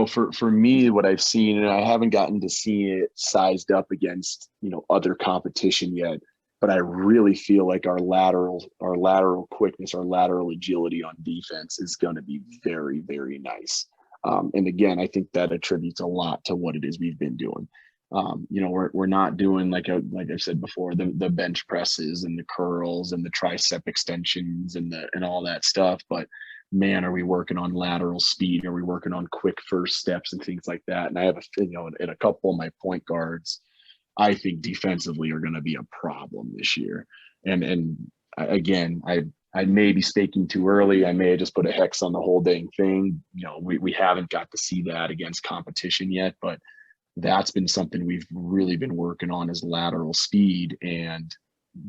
For me, what I've seen, and I haven't gotten to see it sized up against, other competition yet, but I really feel like our lateral quickness, our lateral agility on defense is going to be very, very nice. And again, I think that attributes a lot to what it is we've been doing. We're not doing like I said before, the bench presses and the curls and the tricep extensions and all that stuff. But man, are we working on lateral speed? Are we working on quick first steps and things like that? And I have and a couple of my point guards, I think defensively are going to be a problem this year. And again, I may be speaking too early. I may have just put a hex on the whole dang thing. We haven't got to see that against competition yet, but that's been something we've really been working on, is lateral speed. And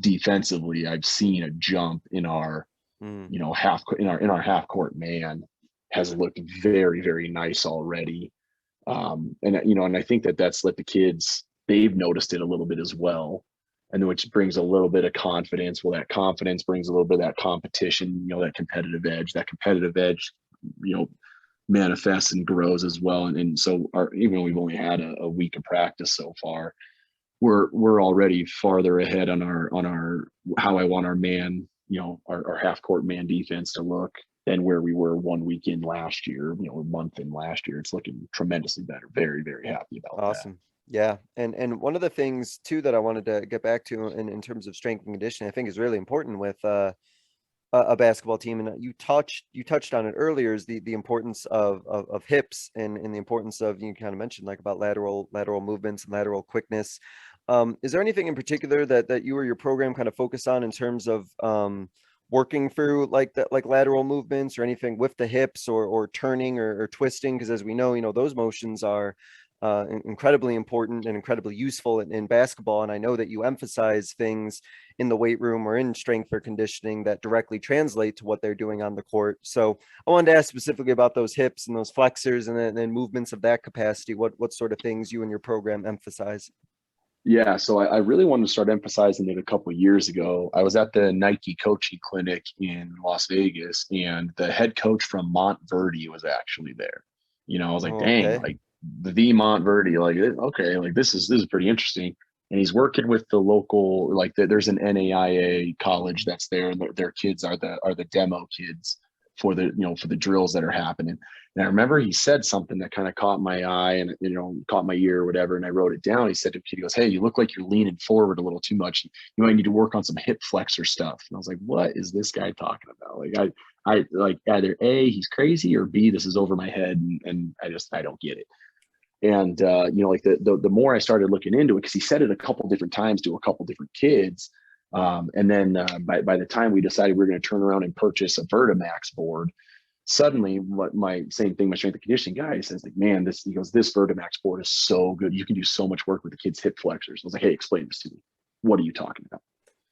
defensively, I've seen a jump in our, half half court man has looked very, very nice already. And I think that's let the kids, they've noticed it a little bit as well. And then which brings a little bit of confidence. Well, that confidence brings a little bit of that competition, that competitive edge, manifests and grows as well. And so even though we've only had a week of practice so far, we're already farther ahead on our how I want our man, our half court man defense to look. than where we were 1 week in last year, a month in last year. It's looking tremendously better. Very, very happy about that. Awesome. Yeah. And one of the things too that I wanted to get back to in terms of strength and conditioning, I think is really important with a basketball team, and you touched on it earlier, is the importance of hips and the importance of, you kind of mentioned like about lateral movements and lateral quickness. Is there anything in particular that you or your program kind of focus on in terms of working through like that, like lateral movements or anything with the hips or turning or twisting? Because as we know, those motions are incredibly important and incredibly useful in basketball. And I know that you emphasize things in the weight room or in strength or conditioning that directly translate to what they're doing on the court. So I wanted to ask specifically about those hips and those flexors and then movements of that capacity. What sort of things you and your program emphasize? Yeah, so I really wanted to start emphasizing it a couple of years ago. I was at the Nike coaching clinic in Las Vegas, and the head coach from Montverde was actually there. I was like, Oh, dang, okay. like the Montverde, like, okay, like this is pretty interesting. And he's working with the local, like there's an NAIA college that's there, and their kids are the demo kids for the drills that are happening. And I remember he said something that kind of caught my eye and, caught my ear or whatever. And I wrote it down. He said to a kid, he goes, "Hey, you look like you're leaning forward a little too much. You might need to work on some hip flexor stuff." And I was like, what is this guy talking about? Like, I like either A, he's crazy, or B, this is over my head. And I don't get it. And, like the more I started looking into it, because he said it a couple different times to a couple different kids. And then by the time we decided we were going to turn around and purchase a Vertimax board, suddenly my strength and conditioning guy says, like, man, this Vertimax board is so good. You can do so much work with the kids' hip flexors. I was like, hey, explain this to me. What are you talking about?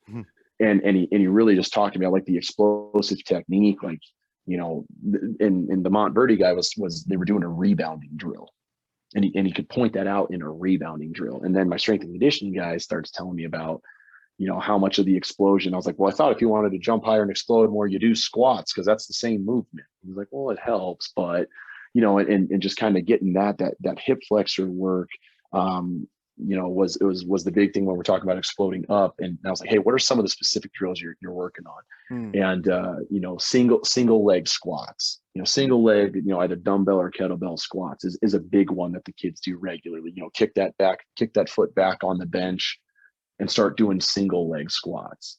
Mm-hmm. And he really just talked about like the explosive technique, like, and the Montverde guy was they were doing a rebounding drill. And he could point that out in a rebounding drill. And then my strength and conditioning guy starts telling me about, how much of the explosion. I was like, well, I thought if you wanted to jump higher and explode more, you do squats, because that's the same movement. He's like, well, it helps, but and just kind of getting that hip flexor work, was the big thing when we're talking about exploding up. And I was like, hey, what are some of the specific drills you're working on? And single leg squats, single leg, either dumbbell or kettlebell squats is a big one that the kids do regularly. Kick that foot back on the bench and start doing single leg squats.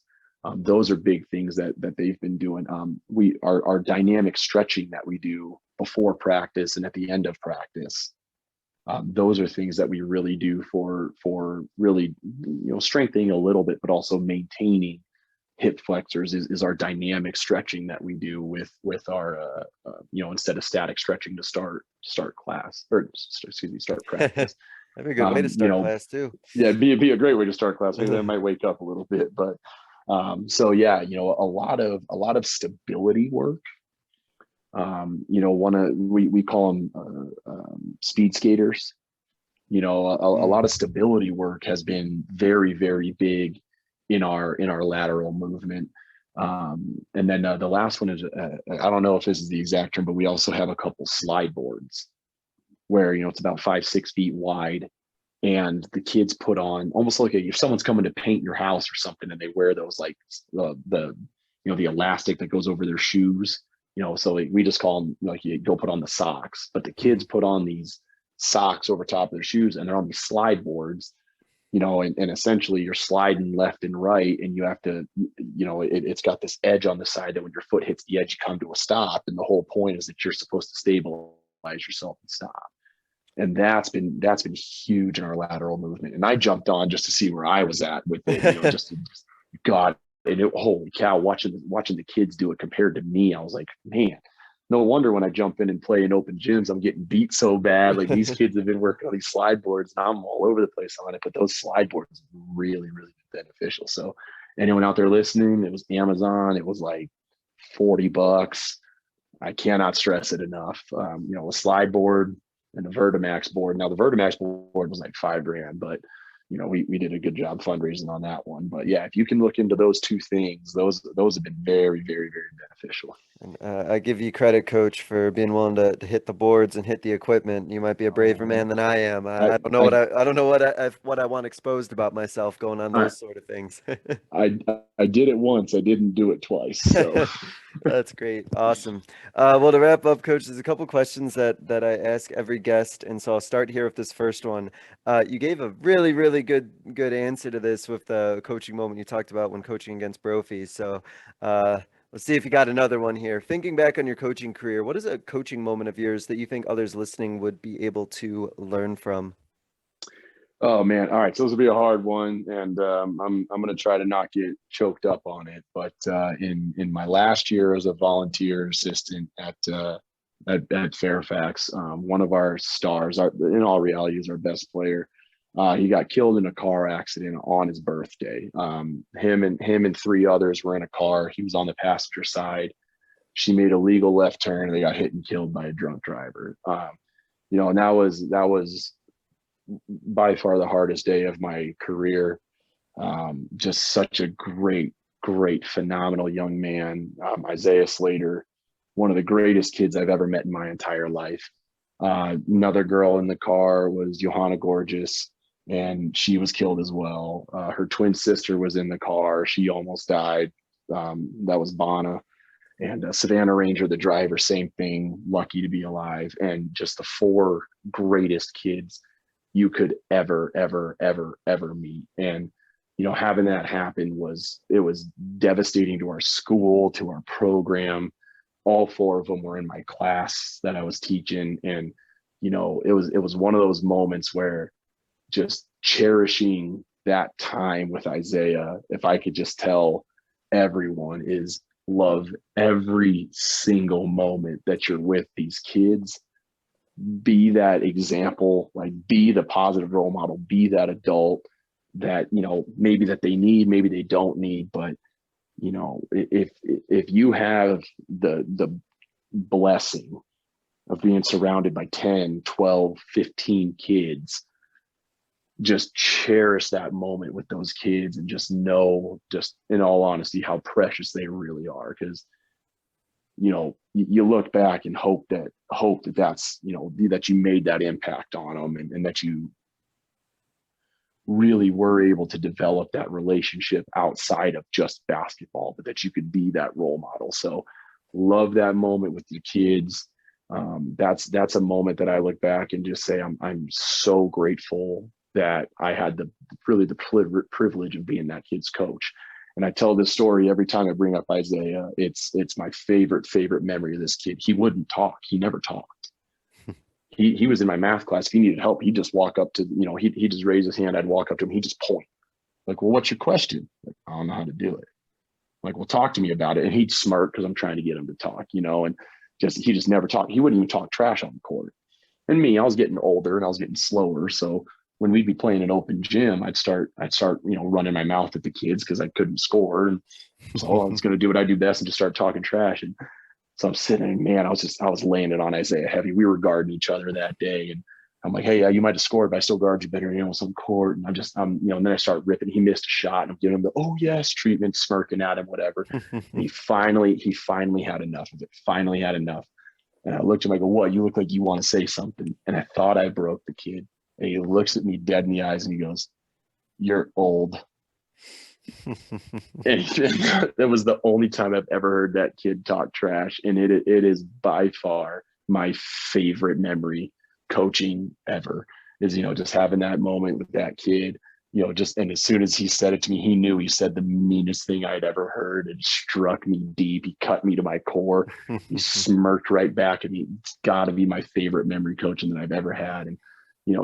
Those are big things that they've been doing. Our dynamic stretching that we do before practice and at the end of practice. Those are things that we really do for really, strengthening a little bit, but also maintaining hip flexors is our dynamic stretching that we do with our, instead of static stretching to start class, or excuse me, start practice. That'd be a good way to start class too. Yeah, be a great way to start class. Maybe that might wake up a little bit, but so yeah, a lot of stability work. We call them speed skaters. A lot of stability work has been very, very big in our lateral movement. And then the last one is I don't know if this is the exact term, but we also have a couple slide boards where it's about 5-6 feet wide, and the kids put on almost like if someone's coming to paint your house or something, and they wear those like the elastic that goes over their shoes. So we just call them, like, you go put on the socks, but the kids put on these socks over top of their shoes, and they're on these slide boards, and essentially you're sliding left and right, and you have to, it's got this edge on the side that when your foot hits the edge, you come to a stop. And the whole point is that you're supposed to stabilize yourself and stop. And that's been huge in our lateral movement. And I jumped on just to see where I was at with it, God. And holy cow, watching the kids do it compared to me, I was like, man, no wonder when I jump in and play in open gyms, I'm getting beat so bad. Like, these kids have been working on these slide boards, and I'm all over the place on it. But those slide boards are really, really beneficial. So anyone out there listening, it was Amazon. It was like $40. I cannot stress it enough. A slide board and a Vertimax board. Now the Vertimax board was like $5,000, but we did a good job fundraising on that one. But yeah, if you can look into those two things, those have been very, very, very beneficial. And I give you credit, Coach, for being willing to hit the boards and hit the equipment. You might be a braver man than I am. I, I don't know I, I don't know what I want exposed about myself going on I, those sort of things. I, I did it once. I didn't do it twice. So That's great. Awesome. Well, to wrap up, Coach, there's a couple questions that I ask every guest, and so I'll start here with this first one. You gave a really good answer to this with the coaching moment you talked about when coaching against Brophy. So let's see if you got another one here. Thinking back on your coaching career, what is a coaching moment of yours that you think others listening would be able to learn from? oh man, all right. So this will be a hard one, and I'm going to try to not get choked up on it. But in my last year as a volunteer assistant at Fairfax, one of our stars, in all reality, is our best player. He got killed in a car accident on his birthday. Him and three others were in a car. He was on the passenger side. She made a legal left turn, and they got hit and killed by a drunk driver. And that was by far the hardest day of my career. Just such a great, phenomenal young man. Isaiah Slater, one of the greatest kids I've ever met in my entire life. Another girl in the car was Johanna Gorgeous, and she was killed as well. Her twin sister was in the car. She almost died. That was Bana. And Savannah Ranger, the driver, same thing, lucky to be alive. And just the four greatest kids you could ever meet. And having that happen was devastating to our school, to our program. All four of them were in my class that I was teaching, and it was one of those moments where just cherishing that time with Isaiah, if I could just tell everyone, is love every single moment that you're with these kids. Be that example, like be the positive role model, be that adult that maybe that they need, maybe they don't need. But if you have the blessing of being surrounded by 10, 12, 15 kids, just cherish that moment with those kids and just know, just in all honesty, how precious they really are. Because you look back and hope that that's that you made that impact on them, and that you really were able to develop that relationship outside of just basketball, but that you could be that role model. So love that moment with your kids. That's a moment that I look back and just say I'm so grateful that I had the privilege of being that kid's coach. And I tell this story every time I bring up Isaiah. It's my favorite memory of this kid. He wouldn't talk. He never talked. He was in my math class. If he needed help, he'd just walk up to, he'd just raise his hand. I'd walk up to him. He'd just point. Like, well, what's your question? Like, I don't know how to do it. Like, well, talk to me about it. And he'd smirk because I'm trying to get him to talk, and he just never talked. He wouldn't even talk trash on the court. And me, I was getting older and I was getting slower. So when we'd be playing an open gym, I'd start, running my mouth at the kids because I couldn't score. And so I was going to do what I do best and just start talking trash. And so I'm sitting, man, I was laying it on Isaiah heavy. We were guarding each other that day. And I'm like, hey, you might have scored, but I still guard you better, on some court. And and then I start ripping. He missed a shot, and I'm giving him the, oh yes, treatment, smirking at him, whatever. And he finally had enough of it. Finally had enough. And I looked at him, I go, what? You look like you want to say something. And I thought I broke the kid. And he looks at me dead in the eyes and he goes, you're old. And that was the only time I've ever heard that kid talk trash. And it is by far my favorite memory coaching ever, is, just having that moment with that kid, and as soon as he said it to me, he knew he said the meanest thing I'd ever heard. It struck me deep. He cut me to my core. He smirked right back at me. It's got to be my favorite memory coaching that I've ever had. And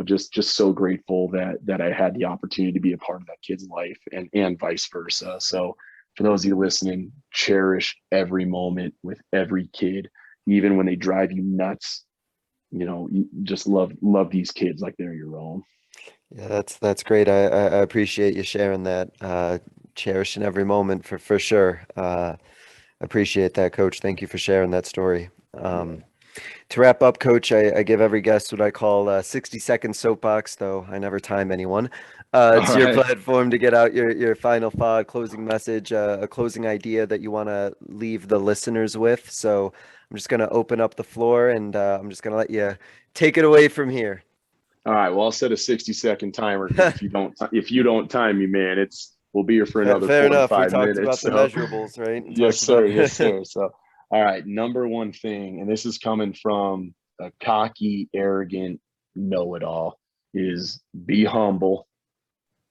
just so grateful that I had the opportunity to be a part of that kid's life, and vice versa. So for those of you listening, cherish every moment with every kid, even when they drive you nuts. You just love these kids like they're your own. Yeah, that's great. I appreciate you sharing that. Cherishing every moment for sure. Appreciate that, Coach. Thank you for sharing that story. To wrap up, Coach, I give every guest what I call a 60-second soapbox, though I never time anyone. It's your platform to get out your final thought, closing message, a closing idea that you want to leave the listeners with. So I'm just going to open up the floor, and I'm just going to let you take it away from here. All right. Well, I'll set a 60-second timer. If you don't time me, man, we'll be here for another Fair 4 enough. to 5 We talked minutes. about the measurables, right? Yes, sir. Yes, sir. So, all right. Number one thing, and this is coming from a cocky, arrogant know-it-all, is be humble.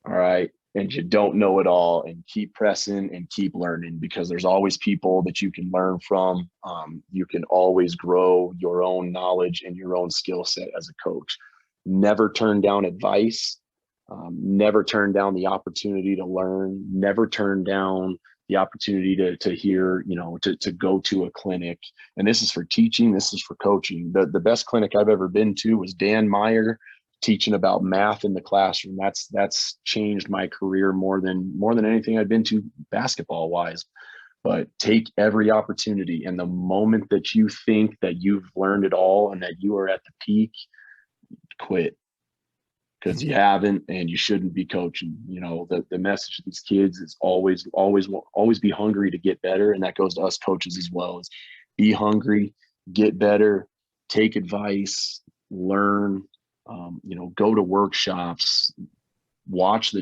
All right. And you don't know it all, and keep pressing and keep learning, because there's always people that you can learn from. You can always grow your own knowledge and your own skill set as a coach. Never turn down advice. Never turn down the opportunity to learn. Never turn down the opportunity to hear, to go to a clinic. And this is for teaching. This is for coaching. The best clinic I've ever been to was Dan Meyer teaching about math in the classroom. That's changed my career more than anything I've been to basketball wise. But take every opportunity. And the moment that you think that you've learned it all and that you are at the peak, quit, because you haven't, and you shouldn't be coaching. The message to these kids is always be hungry to get better. And that goes to us coaches as well, is be hungry, get better, take advice, learn, go to workshops, watch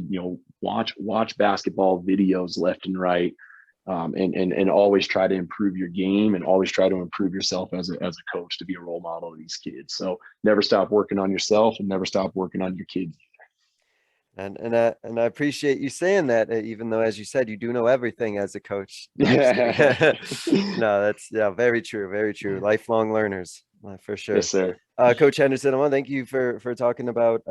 basketball videos left and right. And always try to improve your game, and always try to improve yourself as a coach to be a role model to these kids. So never stop working on yourself, and never stop working on your kids. And I appreciate you saying that, even though, as you said, you do know everything as a coach. No, that's very true. Very true. Lifelong learners, for sure. Yes, sir. Coach Henderson, I want to thank you for talking about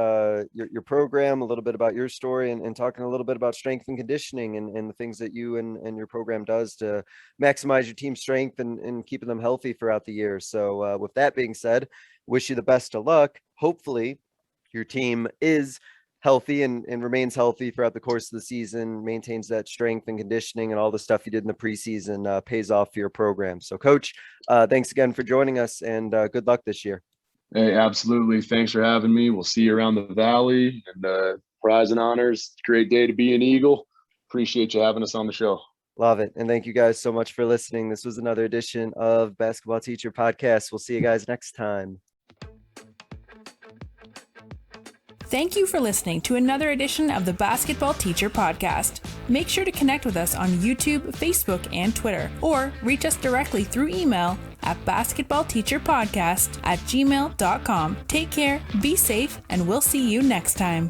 your program, a little bit about your story, and talking a little bit about strength and conditioning and the things that you and your program does to maximize your team's strength and keeping them healthy throughout the year. So with that being said, wish you the best of luck. Hopefully your team is healthy and remains healthy throughout the course of the season, maintains that strength and conditioning, and all the stuff you did in the preseason pays off for your program. So Coach, thanks again for joining us, and good luck this year. Hey, absolutely. Thanks for having me. We'll see you around the valley, and prize and honors. Great day to be an Eagle. Appreciate you having us on the show. Love it. And thank you guys so much for listening. This was another edition of Basketball Teacher Podcast. We'll see you guys next time. Thank you for listening to another edition of the Basketball Teacher Podcast. Make sure to connect with us on YouTube, Facebook, and Twitter, or reach us directly through email at basketballteacherpodcast@gmail.com. Take care, be safe, and we'll see you next time.